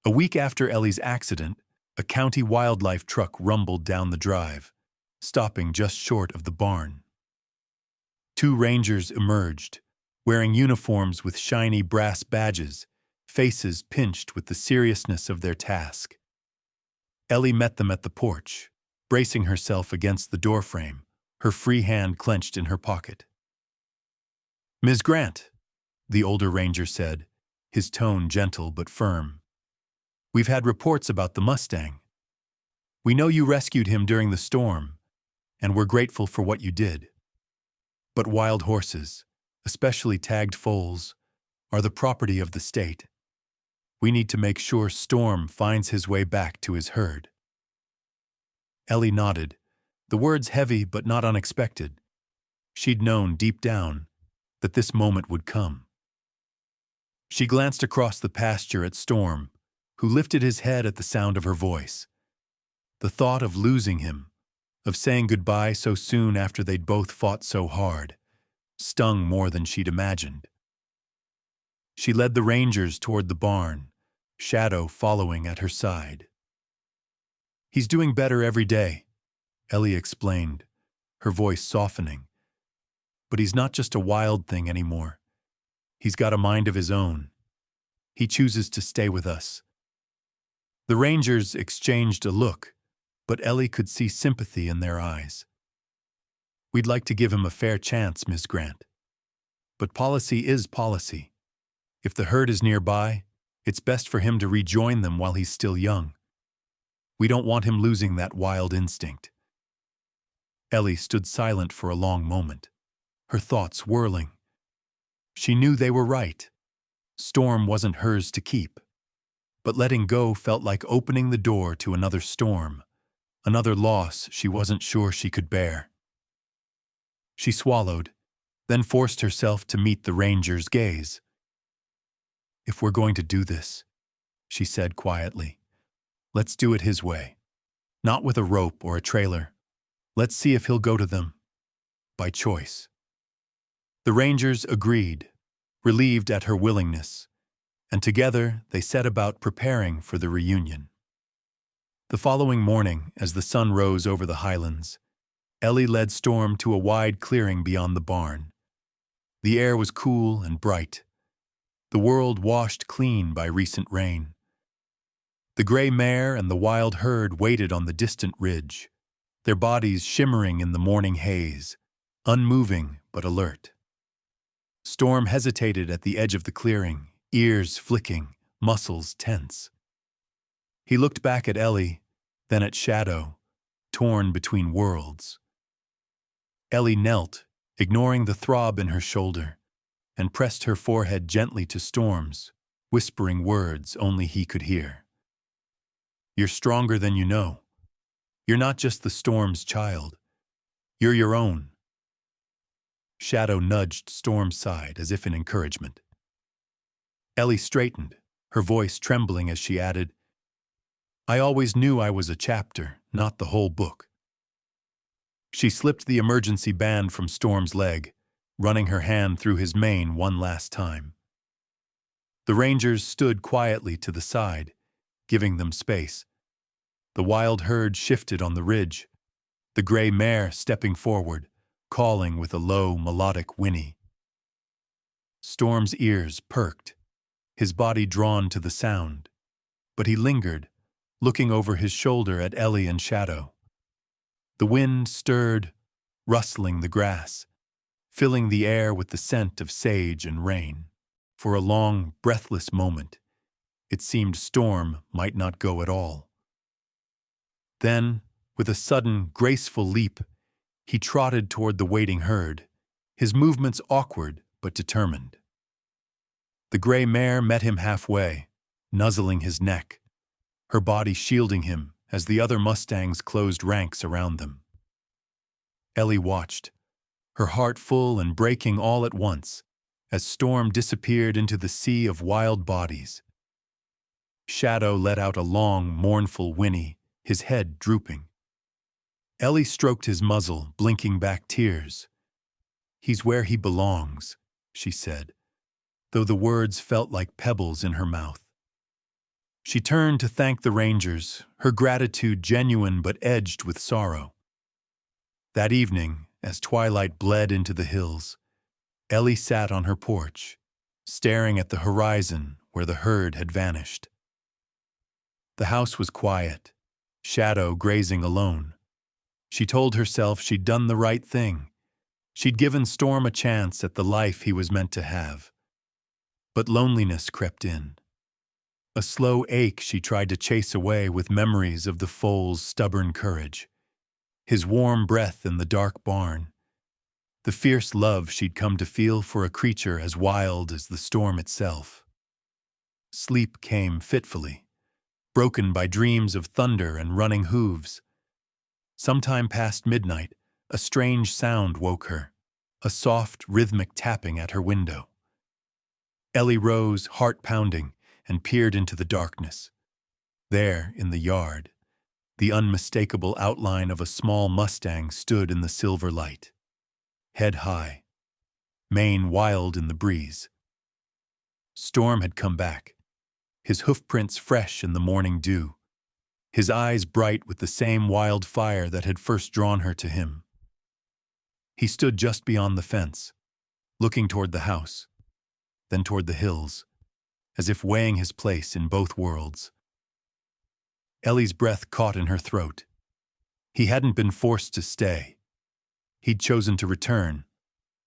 A week after Ellie's accident, a county wildlife truck rumbled down the drive, stopping just short of the barn. 2 rangers emerged, wearing uniforms with shiny brass badges, faces pinched with the seriousness of their task. Ellie met them at the porch, bracing herself against the doorframe, her free hand clenched in her pocket. "Ms. Grant," the older ranger said, his tone gentle but firm. "We've had reports about the mustang. We know you rescued him during the storm, and we're grateful for what you did. But wild horses, especially tagged foals, are the property of the state. We need to make sure Storm finds his way back to his herd." Ellie nodded, The words heavy but not unexpected. She'd known deep down that this moment would come. She glanced across the pasture at Storm, who lifted his head at the sound of her voice. The thought of losing him, of saying goodbye so soon after they'd both fought so hard, stung more than she'd imagined. She led the Rangers toward the barn, Shadow following at her side. "He's doing better every day," Ellie explained, her voice softening. "But he's not just a wild thing anymore. He's got a mind of his own. He chooses to stay with us." The Rangers exchanged a look, but Ellie could see sympathy in their eyes. "We'd like to give him a fair chance, Miss Grant. But policy is policy. If the herd is nearby, it's best for him to rejoin them while he's still young. We don't want him losing that wild instinct." Ellie stood silent for a long moment, her thoughts whirling. She knew they were right. Storm wasn't hers to keep. But letting go felt like opening the door to another storm, another loss she wasn't sure she could bear. She swallowed, then forced herself to meet the Ranger's gaze. "If we're going to do this," she said quietly, "let's do it his way. Not with a rope or a trailer. Let's see if he'll go to them by choice." The Rangers agreed, relieved at her willingness, and together they set about preparing for the reunion. The following morning, as the sun rose over the highlands, Ellie led Storm to a wide clearing beyond the barn. The air was cool and bright, the world washed clean by recent rain. The gray mare and the wild herd waited on the distant ridge, their bodies shimmering in the morning haze, unmoving but alert. Storm hesitated at the edge of the clearing, ears flicking, muscles tense. He looked back at Ellie, then at Shadow, torn between worlds. Ellie knelt, ignoring the throb in her shoulder, and pressed her forehead gently to Storm's, whispering words only he could hear. "You're stronger than you know. You're not just the Storm's child. You're your own." Shadow nudged Storm's side as if in encouragement. Ellie straightened, her voice trembling as she added, "I always knew I was a chapter, not the whole book." She slipped the emergency band from Storm's leg, running her hand through his mane one last time. The Rangers stood quietly to the side, giving them space. The wild herd shifted on the ridge, the gray mare stepping forward, calling with a low, melodic whinny. Storm's ears perked, his body drawn to the sound, but he lingered, looking over his shoulder at Ellie and Shadow. The wind stirred, rustling the grass, filling the air with the scent of sage and rain. For a long, breathless moment, it seemed Storm might not go at all. Then, with a sudden, graceful leap, he trotted toward the waiting herd, his movements awkward but determined. The gray mare met him halfway, nuzzling his neck, her body shielding him as the other mustangs closed ranks around them. Ellie watched, her heart full and breaking all at once, as Storm disappeared into the sea of wild bodies. Shadow let out a long, mournful whinny, his head drooping. Ellie stroked his muzzle, blinking back tears. "He's where he belongs," she said, though the words felt like pebbles in her mouth. She turned to thank the Rangers, her gratitude genuine but edged with sorrow. That evening, as twilight bled into the hills, Ellie sat on her porch, staring at the horizon where the herd had vanished. The house was quiet, Shadow grazing alone. She told herself she'd done the right thing. She'd given Storm a chance at the life he was meant to have. But loneliness crept in. A slow ache she tried to chase away with memories of the foal's stubborn courage, his warm breath in the dark barn, the fierce love she'd come to feel for a creature as wild as the storm itself. Sleep came fitfully, broken by dreams of thunder and running hooves. Sometime past midnight, a strange sound woke her, a soft, rhythmic tapping at her window. Ellie rose, heart pounding, and peered into the darkness. There, in the yard, the unmistakable outline of a small mustang stood in the silver light. Head high, mane wild in the breeze. Storm had come back, his hoofprints fresh in the morning dew, his eyes bright with the same wild fire that had first drawn her to him. He stood just beyond the fence, looking toward the house, then toward the hills, as if weighing his place in both worlds. Ellie's breath caught in her throat. He hadn't been forced to stay. He'd chosen to return,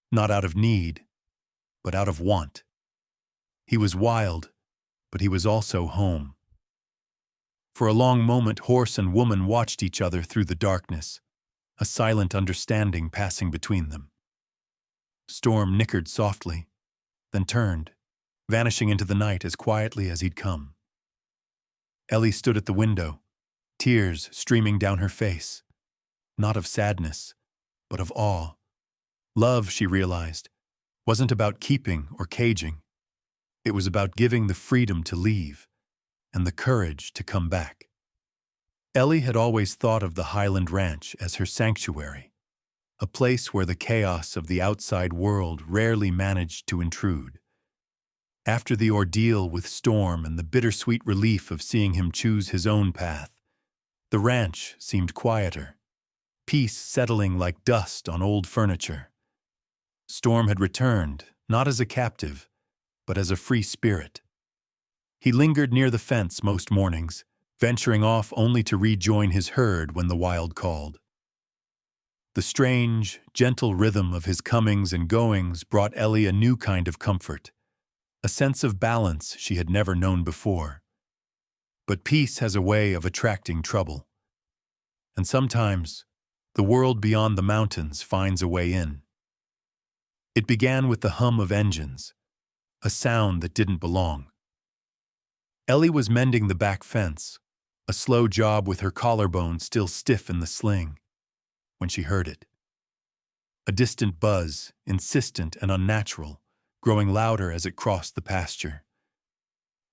not out of need, but out of want. He was wild, but he was also home. For a long moment, horse and woman watched each other through the darkness, a silent understanding passing between them. Storm nickered softly, then turned, vanishing into the night as quietly as he'd come. Ellie stood at the window, tears streaming down her face, not of sadness, but of awe. Love, she realized, wasn't about keeping or caging. It was about giving the freedom to leave and the courage to come back. Ellie had always thought of the Highland Ranch as her sanctuary, a place where the chaos of the outside world rarely managed to intrude. After the ordeal with Storm and the bittersweet relief of seeing him choose his own path, the ranch seemed quieter, peace settling like dust on old furniture. Storm had returned, not as a captive, but as a free spirit. He lingered near the fence most mornings, venturing off only to rejoin his herd when the wild called. The strange, gentle rhythm of his comings and goings brought Ellie a new kind of comfort, a sense of balance she had never known before. But peace has a way of attracting trouble. And sometimes, the world beyond the mountains finds a way in. It began with the hum of engines, a sound that didn't belong. Ellie was mending the back fence, a slow job with her collarbone still stiff in the sling, when she heard it. A distant buzz, insistent and unnatural, growing louder as it crossed the pasture.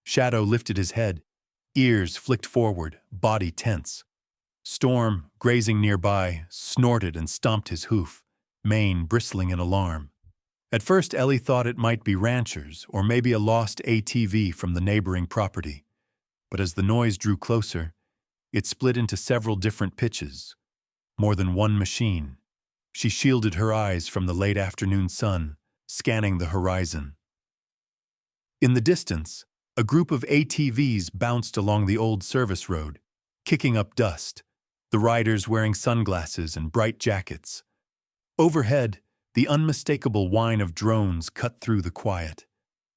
Shadow lifted his head, ears flicked forward, body tense. Storm, grazing nearby, snorted and stomped his hoof, mane bristling in alarm. At first, Ellie thought it might be ranchers or maybe a lost ATV from the neighboring property. But as the noise drew closer, it split into several different pitches, more than one machine. She shielded her eyes from the late afternoon sun, scanning the horizon. In the distance, a group of ATVs bounced along the old service road, kicking up dust, the riders wearing sunglasses and bright jackets. Overhead, the unmistakable whine of drones cut through the quiet,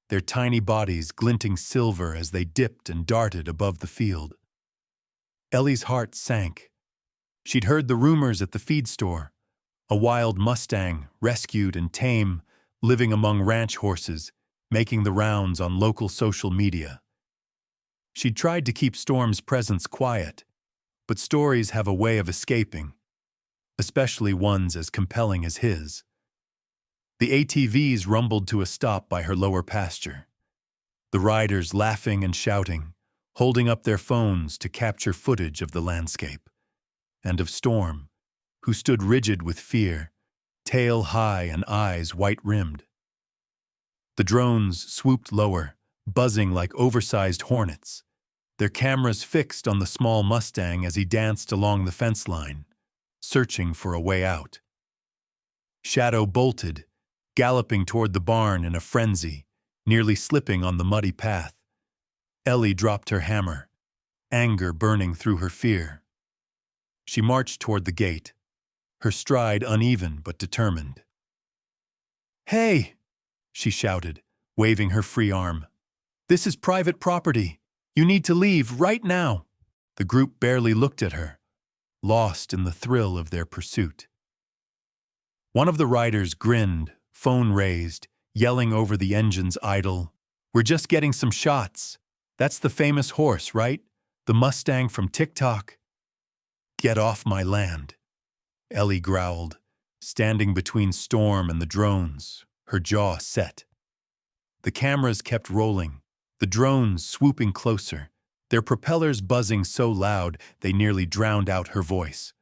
their tiny bodies glinting silver as they dipped and darted above the field. Ellie's heart sank. She'd heard the rumors at the feed store, a wild mustang, rescued and tame, living among ranch horses, making the rounds on local social media. She'd tried to keep Storm's presence quiet, but stories have a way of escaping, especially ones as compelling as his. The ATVs rumbled to a stop by her lower pasture, the riders laughing and shouting, holding up their phones to capture footage of the landscape, and of Storm, who stood rigid with fear, tail high and eyes white-rimmed. The drones swooped lower, buzzing like oversized hornets, their cameras fixed on the small Mustang as he danced along the fence line, searching for a way out. Shadow bolted, galloping toward the barn in a frenzy, nearly slipping on the muddy path. Ellie dropped her hammer, anger burning through her fear. She marched toward the gate, her stride uneven but determined. "Hey!" she shouted, waving her free arm. "This is private property. You need to leave right now." The group barely looked at her, lost in the thrill of their pursuit. One of the riders grinned, phone raised, yelling over the engine's idle. "We're just getting some shots. That's the famous horse, right? The Mustang from TikTok." Get off my land, Ellie growled, standing between Storm and the drones, her jaw set. The cameras kept rolling, the drones swooping closer, their propellers buzzing so loud they nearly drowned out her voice.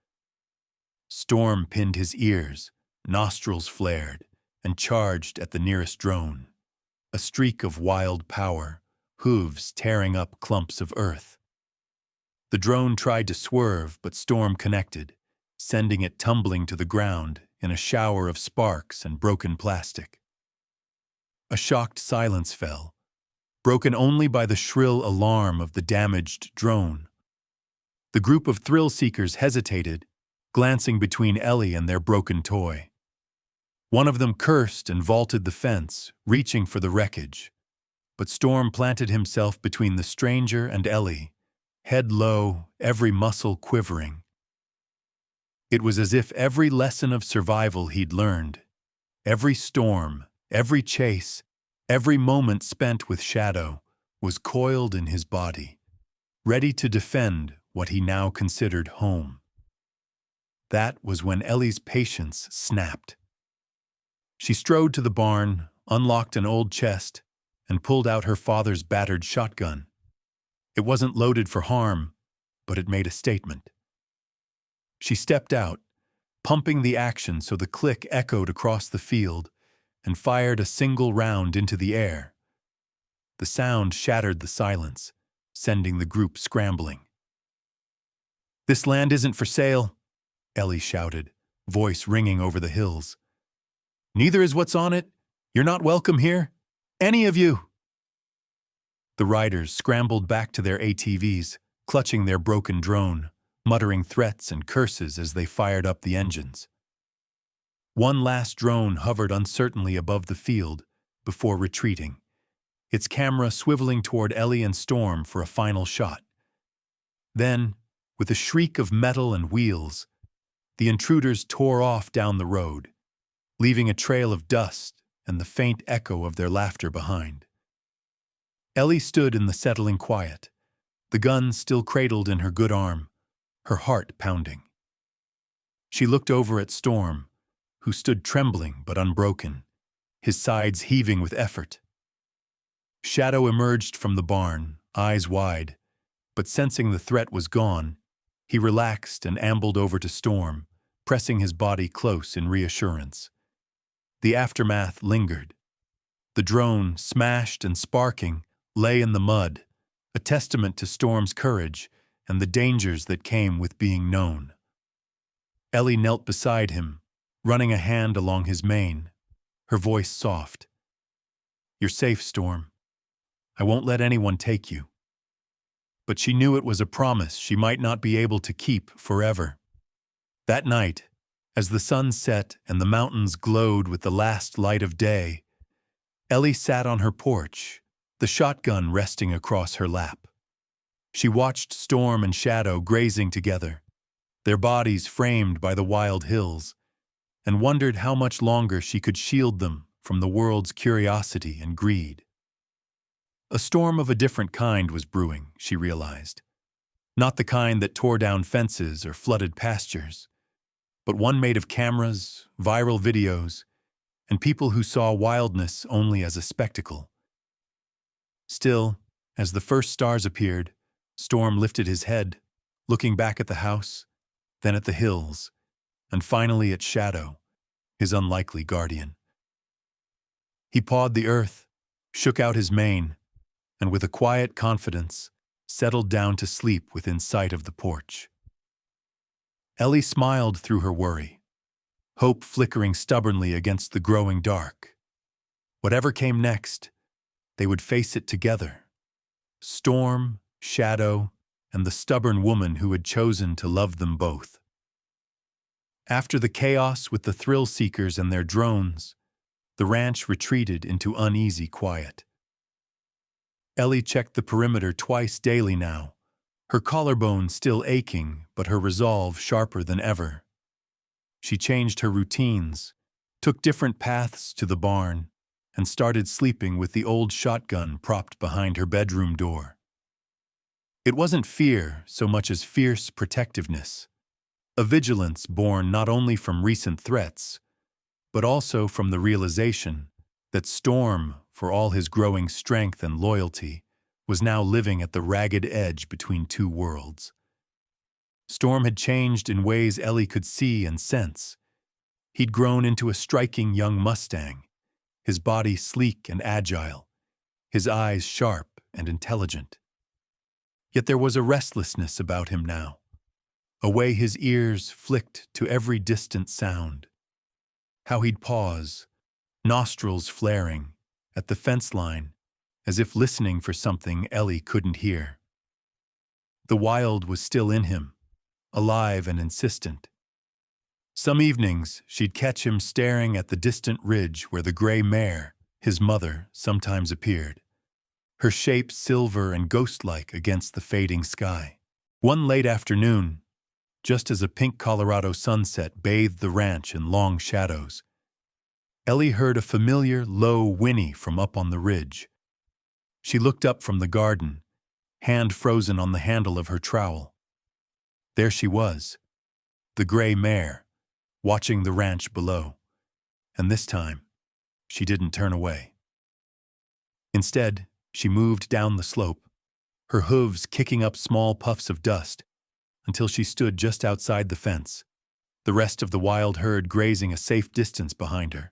Storm pinned his ears, nostrils flared, and charged at the nearest drone. A streak of wild power, hooves tearing up clumps of earth. The drone tried to swerve, but Storm connected, sending it tumbling to the ground in a shower of sparks and broken plastic. A shocked silence fell, broken only by the shrill alarm of the damaged drone. The group of thrill-seekers hesitated, glancing between Ellie and their broken toy. One of them cursed and vaulted the fence, reaching for the wreckage. But Storm planted himself between the stranger and Ellie, head low, every muscle quivering. It was as if every lesson of survival he'd learned, every storm, every chase, every moment spent with Shadow, was coiled in his body, ready to defend what he now considered home. That was when Ellie's patience snapped. She strode to the barn, unlocked an old chest, and pulled out her father's battered shotgun. It wasn't loaded for harm, but it made a statement. She stepped out, pumping the action so the click echoed across the field, and fired a single round into the air. The sound shattered the silence, sending the group scrambling. "This land isn't for sale," Ellie shouted, voice ringing over the hills. "Neither is what's on it. You're not welcome here. Any of you!" The riders scrambled back to their ATVs, clutching their broken drone, muttering threats and curses as they fired up the engines. One last drone hovered uncertainly above the field before retreating, its camera swiveling toward Ellie and Storm for a final shot. Then, with a shriek of metal and wheels, the intruders tore off down the road, leaving a trail of dust and the faint echo of their laughter behind. Ellie stood in the settling quiet, the gun still cradled in her good arm, her heart pounding. She looked over at Storm, who stood trembling but unbroken, his sides heaving with effort. Shadow emerged from the barn, eyes wide, but sensing the threat was gone, he relaxed and ambled over to Storm, pressing his body close in reassurance. The aftermath lingered. The drone, smashed and sparking, lay in the mud, a testament to Storm's courage and the dangers that came with being known. Ellie knelt beside him, running a hand along his mane, her voice soft. "You're safe, Storm. I won't let anyone take you." But she knew it was a promise she might not be able to keep forever. That night, as the sun set and the mountains glowed with the last light of day, Ellie sat on her porch, the shotgun resting across her lap. She watched Storm and Shadow grazing together, their bodies framed by the wild hills, and wondered how much longer she could shield them from the world's curiosity and greed. A storm of a different kind was brewing, she realized. Not the kind that tore down fences or flooded pastures, but one made of cameras, viral videos, and people who saw wildness only as a spectacle. Still, as the first stars appeared, Storm lifted his head, looking back at the house, then at the hills, and finally at Shadow, his unlikely guardian. He pawed the earth, shook out his mane, and with a quiet confidence, settled down to sleep within sight of the porch. Ellie smiled through her worry, hope flickering stubbornly against the growing dark. Whatever came next, they would face it together. Storm, Shadow, and the stubborn woman who had chosen to love them both. After the chaos with the thrill-seekers and their drones, the ranch retreated into uneasy quiet. Ellie checked the perimeter twice daily now, her collarbone still aching but her resolve sharper than ever. She changed her routines, took different paths to the barn, and started sleeping with the old shotgun propped behind her bedroom door. It wasn't fear so much as fierce protectiveness, a vigilance born not only from recent threats, but also from the realization that Storm, for all his growing strength and loyalty, was now living at the ragged edge between two worlds. Storm had changed in ways Ellie could see and sense. He'd grown into a striking young mustang, his body sleek and agile, his eyes sharp and intelligent. Yet there was a restlessness about him now, a way his ears flicked to every distant sound. How he'd pause, nostrils flaring, at the fence line, as if listening for something Ellie couldn't hear. The wild was still in him, alive and insistent. Some evenings, she'd catch him staring at the distant ridge where the gray mare, his mother, sometimes appeared, her shape silver and ghost-like against the fading sky. One late afternoon, just as a pink Colorado sunset bathed the ranch in long shadows, Ellie heard a familiar, low whinny from up on the ridge. She looked up from the garden, hand frozen on the handle of her trowel. There she was, the gray mare, watching the ranch below, and this time, she didn't turn away. Instead, she moved down the slope, her hooves kicking up small puffs of dust, until she stood just outside the fence, the rest of the wild herd grazing a safe distance behind her.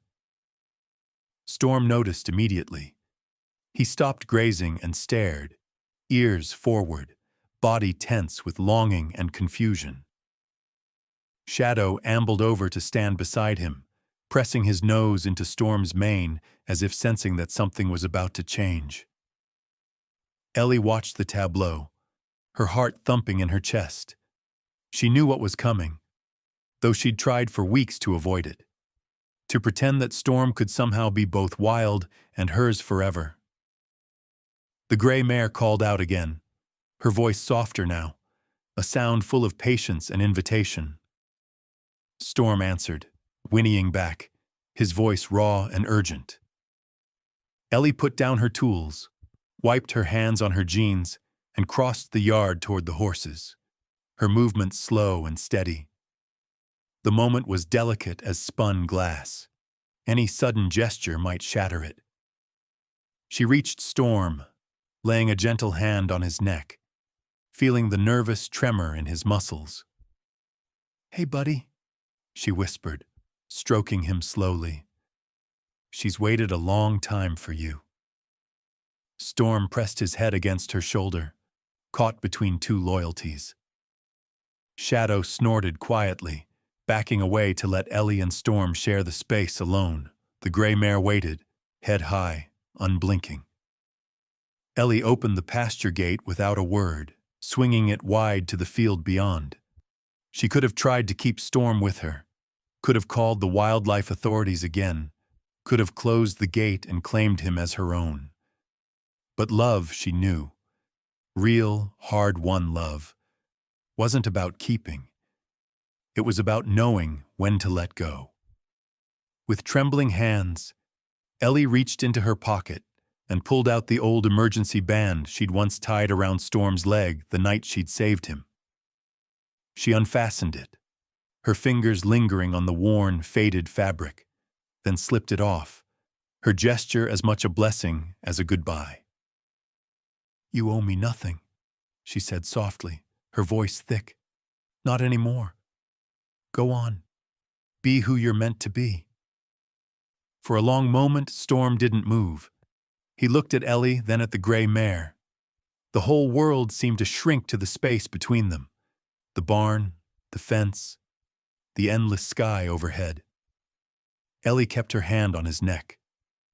Storm noticed immediately. He stopped grazing and stared, ears forward, body tense with longing and confusion. Shadow ambled over to stand beside him, pressing his nose into Storm's mane as if sensing that something was about to change. Ellie watched the tableau, her heart thumping in her chest. She knew what was coming, though she'd tried for weeks to avoid it, to pretend that Storm could somehow be both wild and hers forever. The gray mare called out again, her voice softer now, a sound full of patience and invitation. Storm answered, whinnying back, his voice raw and urgent. Ellie put down her tools, wiped her hands on her jeans, and crossed the yard toward the horses, her movements slow and steady. The moment was delicate as spun glass. Any sudden gesture might shatter it. She reached Storm, laying a gentle hand on his neck, feeling the nervous tremor in his muscles. "Hey, buddy," she whispered, stroking him slowly. "She's waited a long time for you." Storm pressed his head against her shoulder, caught between two loyalties. Shadow snorted quietly, backing away to let Ellie and Storm share the space alone. The gray mare waited, head high, unblinking. Ellie opened the pasture gate without a word, swinging it wide to the field beyond. She could have tried to keep Storm with her, could have called the wildlife authorities again, could have closed the gate and claimed him as her own. But love, she knew, real, hard-won love, wasn't about keeping. It was about knowing when to let go. With trembling hands, Ellie reached into her pocket and pulled out the old emergency band she'd once tied around Storm's leg the night she'd saved him. She unfastened it, her fingers lingering on the worn, faded fabric, then slipped it off, her gesture as much a blessing as a goodbye. "You owe me nothing," she said softly, her voice thick. "Not anymore. Go on. Be who you're meant to be." For a long moment, Storm didn't move. He looked at Ellie, then at the gray mare. The whole world seemed to shrink to the space between them. The barn, the fence, the endless sky overhead. Ellie kept her hand on his neck,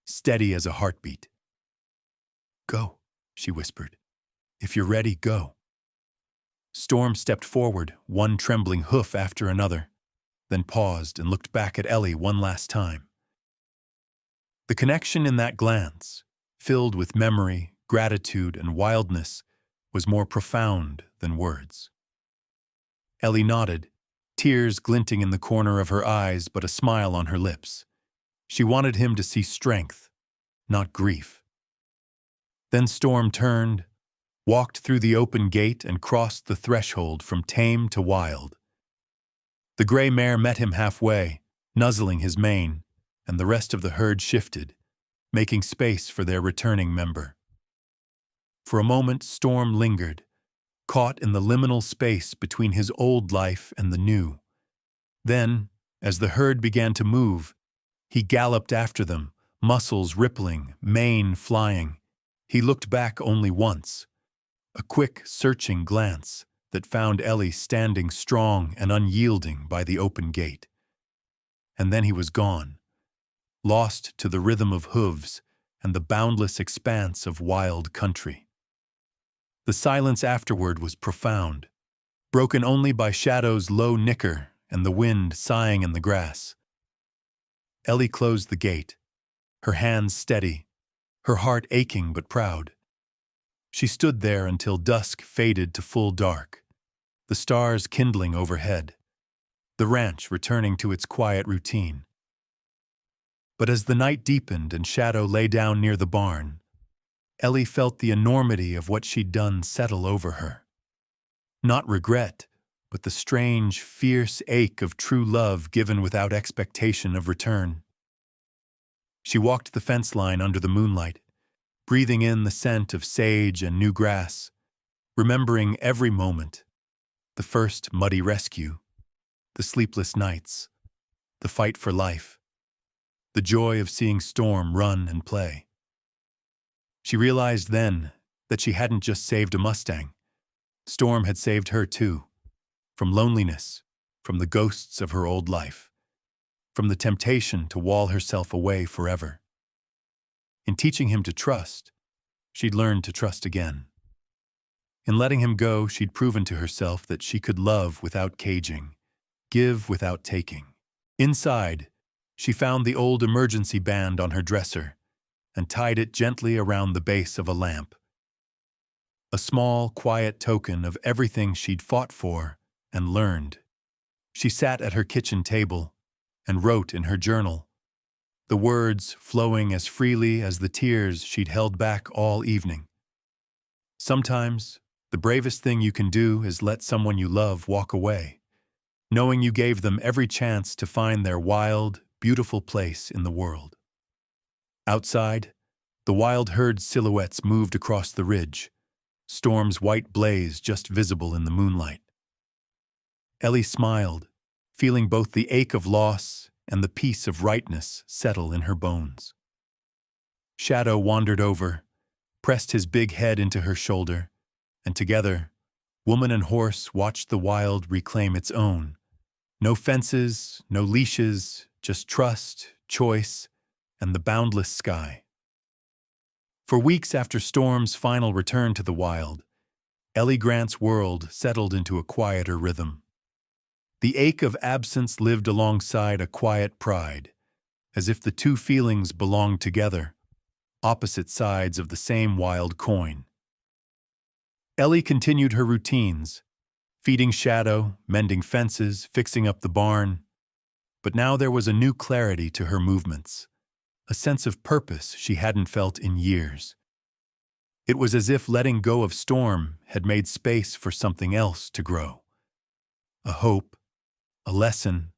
steady as a heartbeat. "Go," she whispered. "If you're ready, go." Storm stepped forward, one trembling hoof after another, then paused and looked back at Ellie one last time. The connection in that glance, filled with memory, gratitude, and wildness, was more profound than words. Ellie nodded, tears glinting in the corner of her eyes but a smile on her lips. She wanted him to see strength, not grief. Then Storm turned, walked through the open gate and crossed the threshold from tame to wild. The gray mare met him halfway, nuzzling his mane, and the rest of the herd shifted, making space for their returning member. For a moment, Storm lingered, caught in the liminal space between his old life and the new. Then, as the herd began to move, he galloped after them, muscles rippling, mane flying. He looked back only once, a quick, searching glance that found Ellie standing strong and unyielding by the open gate. And then he was gone, lost to the rhythm of hooves and the boundless expanse of wild country. The silence afterward was profound, broken only by Shadow's low nicker and the wind sighing in the grass. Ellie closed the gate, her hands steady, her heart aching but proud. She stood there until dusk faded to full dark, the stars kindling overhead, the ranch returning to its quiet routine. But as the night deepened and Shadow lay down near the barn, Ellie felt the enormity of what she'd done settle over her. Not regret, but the strange, fierce ache of true love given without expectation of return. She walked the fence line under the moonlight, breathing in the scent of sage and new grass, remembering every moment, the first muddy rescue, the sleepless nights, the fight for life, the joy of seeing Storm run and play. She realized then that she hadn't just saved a mustang. Storm had saved her too, from loneliness, from the ghosts of her old life, from the temptation to wall herself away forever. In teaching him to trust, she'd learned to trust again. In letting him go, she'd proven to herself that she could love without caging, give without taking. Inside, she found the old emergency band on her dresser and tied it gently around the base of a lamp. A small, quiet token of everything she'd fought for and learned. She sat at her kitchen table and wrote in her journal, the words flowing as freely as the tears she'd held back all evening. Sometimes, the bravest thing you can do is let someone you love walk away, knowing you gave them every chance to find their wild, beautiful place in the world. Outside, the wild herd silhouettes moved across the ridge, Storm's white blaze just visible in the moonlight. Ellie smiled, feeling both the ache of loss and the peace of rightness settle in her bones. Shadow wandered over, pressed his big head into her shoulder, and together, woman and horse watched the wild reclaim its own. No fences, no leashes, just trust, choice, and the boundless sky. For weeks after Storm's final return to the wild, Ellie Grant's world settled into a quieter rhythm. The ache of absence lived alongside a quiet pride, as if the two feelings belonged together, opposite sides of the same wild coin. Ellie continued her routines, feeding Shadow, mending fences, fixing up the barn. But now there was a new clarity to her movements, a sense of purpose she hadn't felt in years. It was as if letting go of Storm had made space for something else to grow. A hope, a lesson,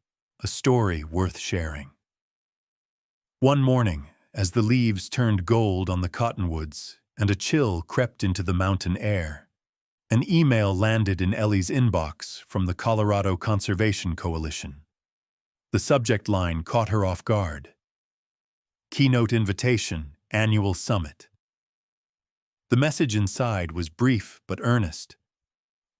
a story worth sharing. One morning, as the leaves turned gold on the cottonwoods and a chill crept into the mountain air, an email landed in Ellie's inbox from the Colorado Conservation Coalition. The subject line caught her off guard. Keynote Invitation, Annual Summit. The message inside was brief but earnest.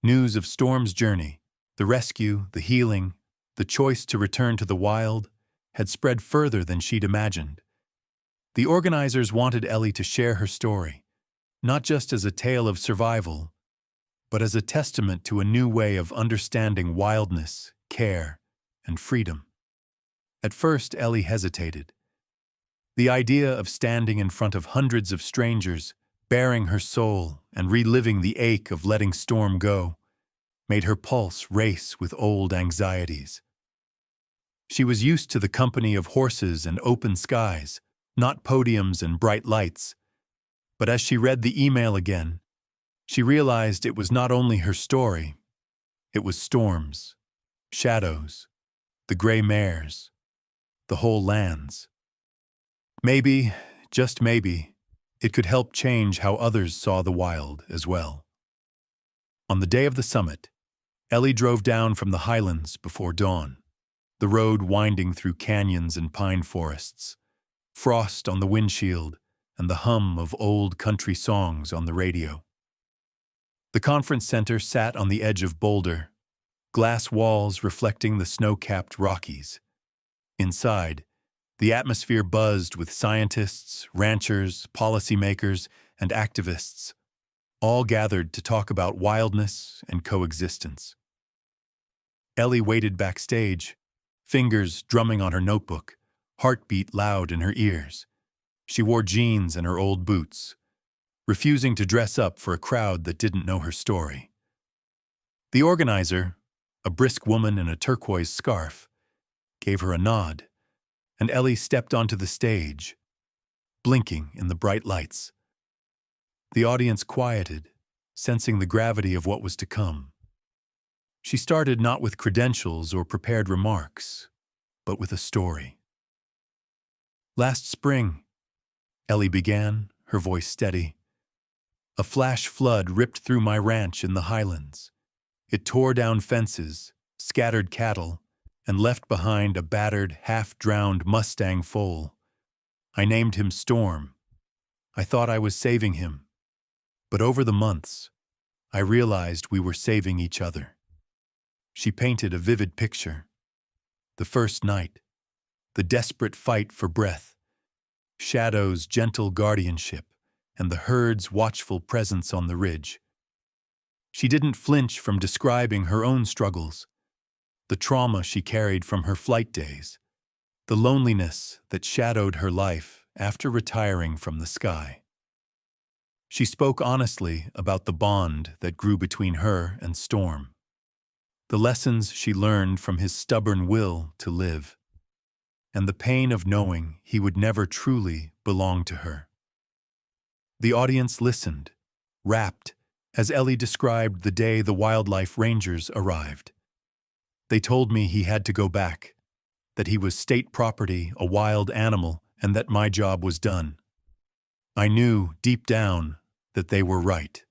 News of Storm's journey, the rescue, the healing, the choice to return to the wild, had spread further than she'd imagined. The organizers wanted Ellie to share her story, not just as a tale of survival, but as a testament to a new way of understanding wildness, care, and freedom. At first, Ellie hesitated. The idea of standing in front of hundreds of strangers, baring her soul and reliving the ache of letting Storm go, made her pulse race with old anxieties. She was used to the company of horses and open skies, not podiums and bright lights. But as she read the email again, she realized it was not only her story, it was Storm's, Shadow's, the gray mares, the whole lands. Maybe, just maybe, it could help change how others saw the wild as well. On the day of the summit, Ellie drove down from the highlands before dawn, the road winding through canyons and pine forests, frost on the windshield, and the hum of old country songs on the radio. The conference center sat on the edge of Boulder, glass walls reflecting the snow-capped Rockies. Inside, the atmosphere buzzed with scientists, ranchers, policymakers, and activists, all gathered to talk about wildness and coexistence. Ellie waited backstage, fingers drumming on her notebook, heartbeat loud in her ears. She wore jeans and her old boots, refusing to dress up for a crowd that didn't know her story. The organizer, a brisk woman in a turquoise scarf, gave her a nod, and Ellie stepped onto the stage, blinking in the bright lights. The audience quieted, sensing the gravity of what was to come. She started not with credentials or prepared remarks, but with a story. Last spring, Ellie began, her voice steady. A flash flood ripped through my ranch in the highlands. It tore down fences, scattered cattle, and left behind a battered, half-drowned mustang foal. I named him Storm. I thought I was saving him. But over the months, I realized we were saving each other. She painted a vivid picture. The first night, the desperate fight for breath, Shadow's gentle guardianship, and the herd's watchful presence on the ridge. She didn't flinch from describing her own struggles, the trauma she carried from her flight days, the loneliness that shadowed her life after retiring from the sky. She spoke honestly about the bond that grew between her and Storm, the lessons she learned from his stubborn will to live, and the pain of knowing he would never truly belong to her. The audience listened, rapt, as Ellie described the day the wildlife rangers arrived. They told me he had to go back, that he was state property, a wild animal, and that my job was done. I knew, deep down, that they were right.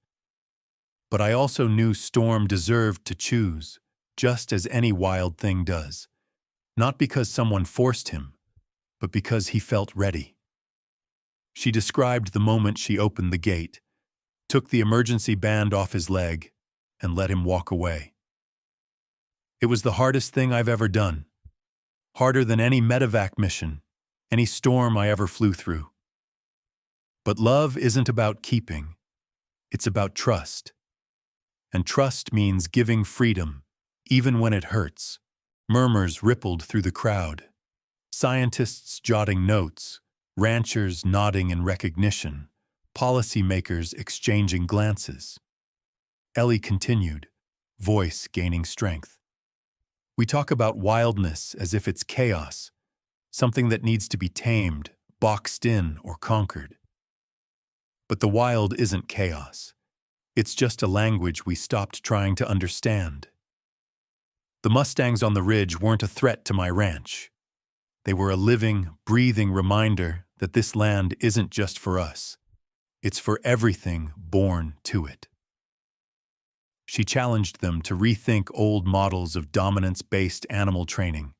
But I also knew Storm deserved to choose, just as any wild thing does, not because someone forced him, but because he felt ready. She described the moment she opened the gate, took the emergency band off his leg, and let him walk away. It was the hardest thing I've ever done, harder than any medevac mission, any storm I ever flew through. But love isn't about keeping, it's about trust. And trust means giving freedom, even when it hurts. Murmurs rippled through the crowd, scientists jotting notes, ranchers nodding in recognition, policymakers exchanging glances. Ellie continued, voice gaining strength. We talk about wildness as if it's chaos, something that needs to be tamed, boxed in, or conquered. But the wild isn't chaos. It's just a language we stopped trying to understand. The mustangs on the ridge weren't a threat to my ranch. They were a living, breathing reminder that this land isn't just for us. It's for everything born to it. She challenged them to rethink old models of dominance-based animal training,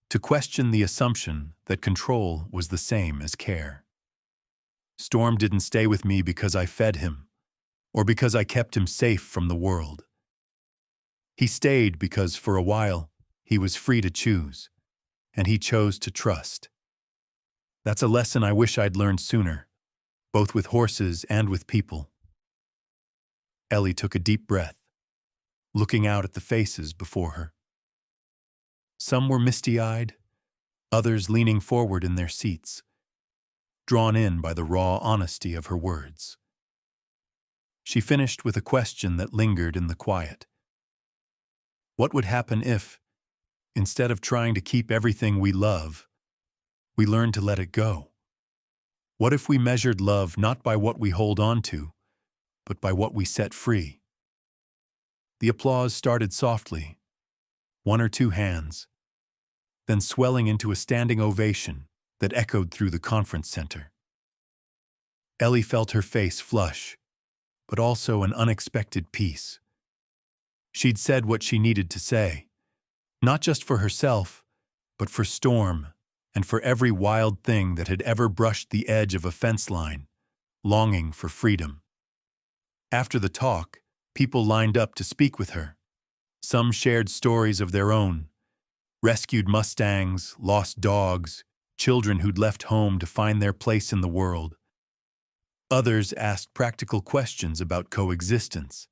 to question the assumption that control was the same as care. Storm didn't stay with me because I fed him, or because I kept him safe from the world. He stayed because, for a while, he was free to choose, and he chose to trust. That's a lesson I wish I'd learned sooner, both with horses and with people. Ellie took a deep breath, looking out at the faces before her. Some were misty-eyed, others leaning forward in their seats, drawn in by the raw honesty of her words. She finished with a question that lingered in the quiet. What would happen if, instead of trying to keep everything we love, we learned to let it go? What if we measured love not by what we hold on to, but by what we set free? The applause started softly, one or two hands, then swelling into a standing ovation that echoed through the conference center. Ellie felt her face flush, but also an unexpected peace. She'd said what she needed to say, not just for herself, but for Storm and for every wild thing that had ever brushed the edge of a fence line, longing for freedom. After the talk, people lined up to speak with her. Some shared stories of their own: rescued mustangs, lost dogs, children who'd left home to find their place in the world. Others asked practical questions about coexistence,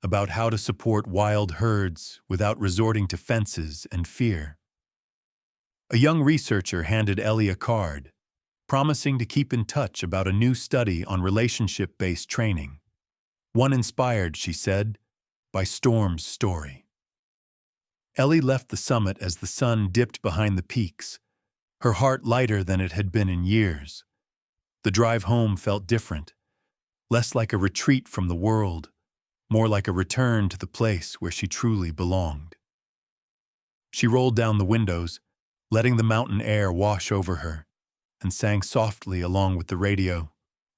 about how to support wild herds without resorting to fences and fear. A young researcher handed Ellie a card, promising to keep in touch about a new study on relationship-based training. One inspired, she said, by Storm's story. Ellie left the summit as the sun dipped behind the peaks, her heart lighter than it had been in years. The drive home felt different, less like a retreat from the world, more like a return to the place where she truly belonged. She rolled down the windows, letting the mountain air wash over her, and sang softly along with the radio,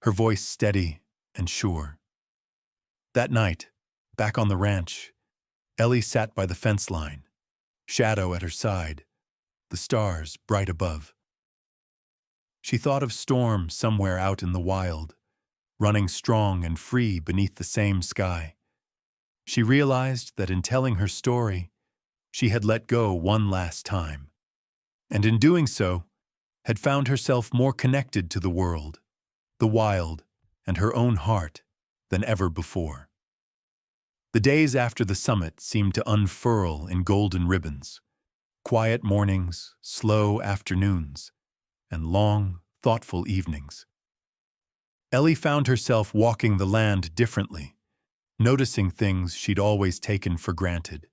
her voice steady and sure. That night, back on the ranch, Ellie sat by the fence line, Shadow at her side, the stars bright above. She thought of Storm somewhere out in the wild, running strong and free beneath the same sky. She realized that in telling her story, she had let go one last time, and in doing so, had found herself more connected to the world, the wild, and her own heart than ever before. The days after the summit seemed to unfurl in golden ribbons: quiet mornings, slow afternoons, and long, thoughtful evenings. Ellie found herself walking the land differently, noticing things she'd always taken for granted.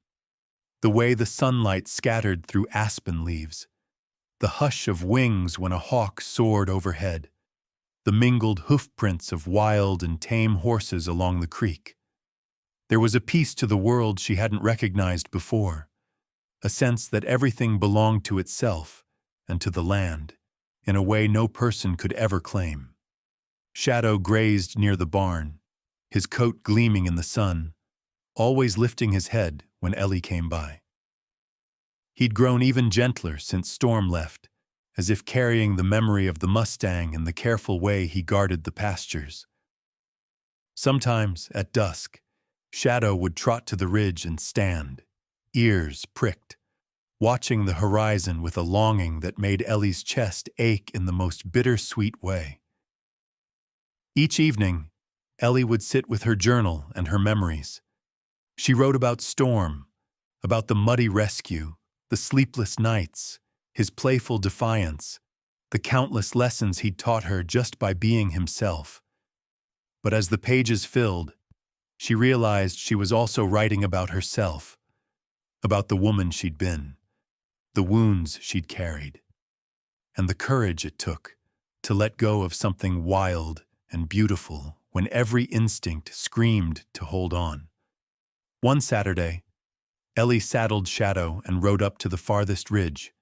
The way the sunlight scattered through aspen leaves, the hush of wings when a hawk soared overhead, the mingled hoofprints of wild and tame horses along the creek. There was a peace to the world she hadn't recognized before, a sense that everything belonged to itself and to the land in a way no person could ever claim. Shadow grazed near the barn, his coat gleaming in the sun, always lifting his head when Ellie came by. He'd grown even gentler since Storm left, as if carrying the memory of the mustang and the careful way he guarded the pastures. Sometimes, at dusk, Shadow would trot to the ridge and stand, ears pricked, watching the horizon with a longing that made Ellie's chest ache in the most bittersweet way. Each evening, Ellie would sit with her journal and her memories. She wrote about Storm, about the muddy rescue, the sleepless nights, his playful defiance, the countless lessons he'd taught her just by being himself. But as the pages filled, she realized she was also writing about herself, about the woman she'd been, the wounds she'd carried, and the courage it took to let go of something wild and beautiful when every instinct screamed to hold on. One Saturday, Ellie saddled Shadow and rode up to the farthest ridge,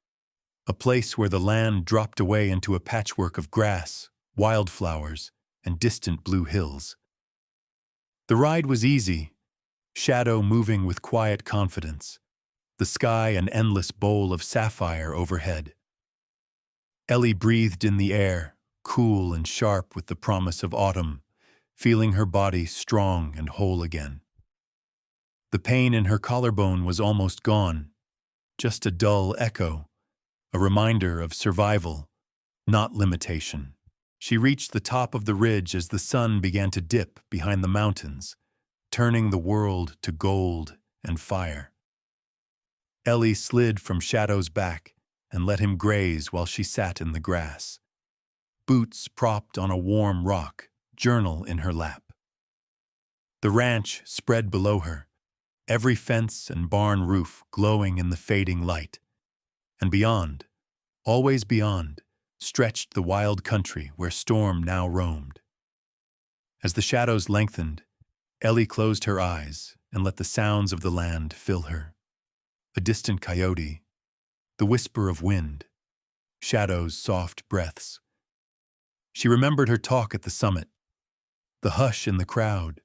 a place where the land dropped away into a patchwork of grass, wildflowers, and distant blue hills. The ride was easy, Shadow moving with quiet confidence, the sky an endless bowl of sapphire overhead. Ellie breathed in the air, cool and sharp with the promise of autumn, feeling her body strong and whole again. The pain in her collarbone was almost gone, just a dull echo, a reminder of survival, not limitation. She reached the top of the ridge as the sun began to dip behind the mountains, turning the world to gold and fire. Ellie slid from Shadow's back and let him graze while she sat in the grass, boots propped on a warm rock, journal in her lap. The ranch spread below her, every fence and barn roof glowing in the fading light. And beyond, always beyond, stretched the wild country where Storm now roamed. As the shadows lengthened, Ellie closed her eyes and let the sounds of the land fill her. A distant coyote, the whisper of wind, Shadow's soft breaths. She remembered her talk at the summit, the hush in the crowd,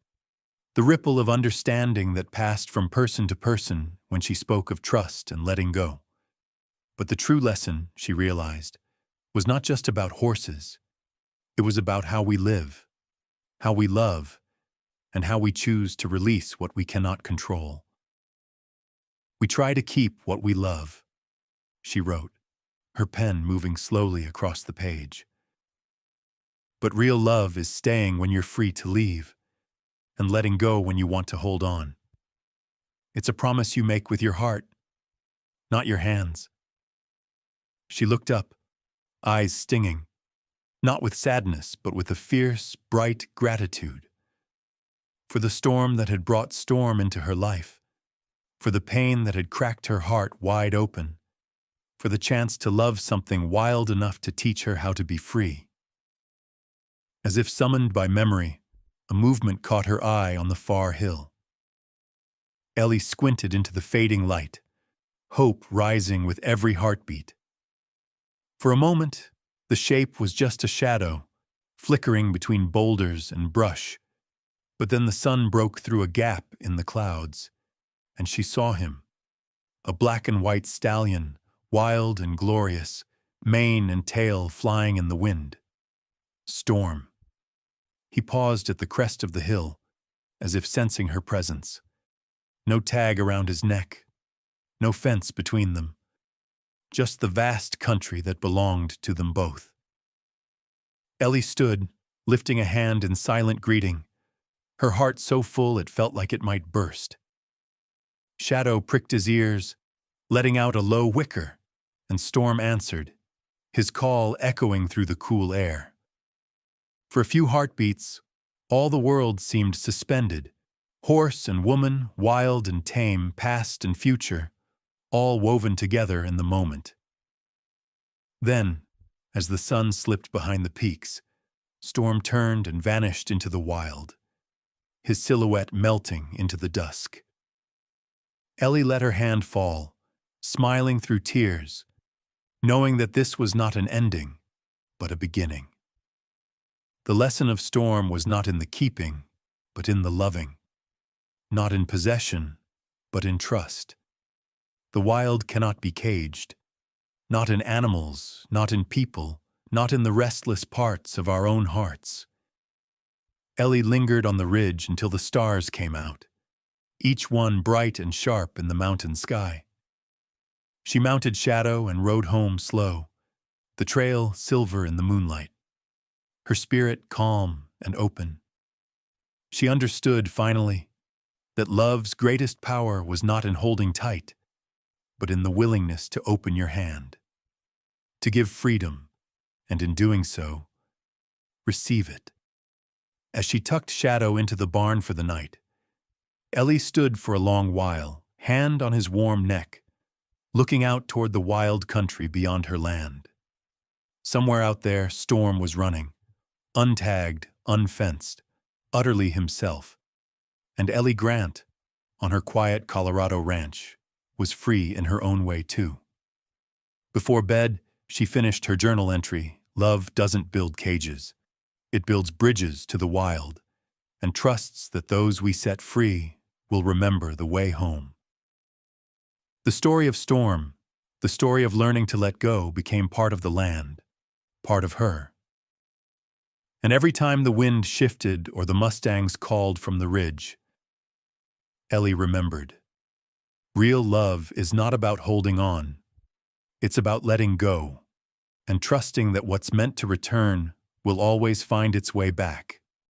the ripple of understanding that passed from person to person when she spoke of trust and letting go. But the true lesson, she realized, was not just about horses. It was about how we live, how we love, and how we choose to release what we cannot control. We try to keep what we love, she wrote, her pen moving slowly across the page. But real love is staying when you're free to leave, and letting go when you want to hold on. It's a promise you make with your heart, not your hands. She looked up, eyes stinging, not with sadness, but with a fierce, bright gratitude. For the storm that had brought storm into her life, for the pain that had cracked her heart wide open, for the chance to love something wild enough to teach her how to be free. As if summoned by memory, a movement caught her eye on the far hill. Ellie squinted into the fading light, hope rising with every heartbeat. For a moment, the shape was just a shadow, flickering between boulders and brush. But then the sun broke through a gap in the clouds, and she saw him, a black and white stallion, wild and glorious, mane and tail flying in the wind. Storm. He paused at the crest of the hill, as if sensing her presence. No tag around his neck, no fence between them, just the vast country that belonged to them both. Ellie stood, lifting a hand in silent greeting, her heart so full it felt like it might burst. Shadow pricked his ears, letting out a low whicker, and Storm answered, his call echoing through the cool air. For a few heartbeats, all the world seemed suspended, horse and woman, wild and tame, past and future, all woven together in the moment. Then, as the sun slipped behind the peaks, Storm turned and vanished into the wild, his silhouette melting into the dusk. Ellie let her hand fall, smiling through tears, knowing that this was not an ending, but a beginning. The lesson of Storm was not in the keeping, but in the loving. Not in possession, but in trust. The wild cannot be caged. Not in animals, not in people, not in the restless parts of our own hearts. Ellie lingered on the ridge until the stars came out, each one bright and sharp in the mountain sky. She mounted Shadow and rode home slow, the trail silver in the moonlight, her spirit calm and open. She understood, finally, that love's greatest power was not in holding tight, but in the willingness to open your hand, to give freedom, and in doing so, receive it. As she tucked Shadow into the barn for the night, Ellie stood for a long while, hand on his warm neck, looking out toward the wild country beyond her land. Somewhere out there, Storm was running, untagged, unfenced, utterly himself, and Ellie Grant, on her quiet Colorado ranch, was free in her own way too. Before bed, she finished her journal entry, "Love doesn't build cages. It builds bridges to the wild, and trusts that those we set free will remember the way home." The story of Storm, the story of learning to let go, became part of the land, part of her. And every time the wind shifted or the mustangs called from the ridge, Ellie remembered. Real love is not about holding on. It's about letting go and trusting that what's meant to return will always find its way back.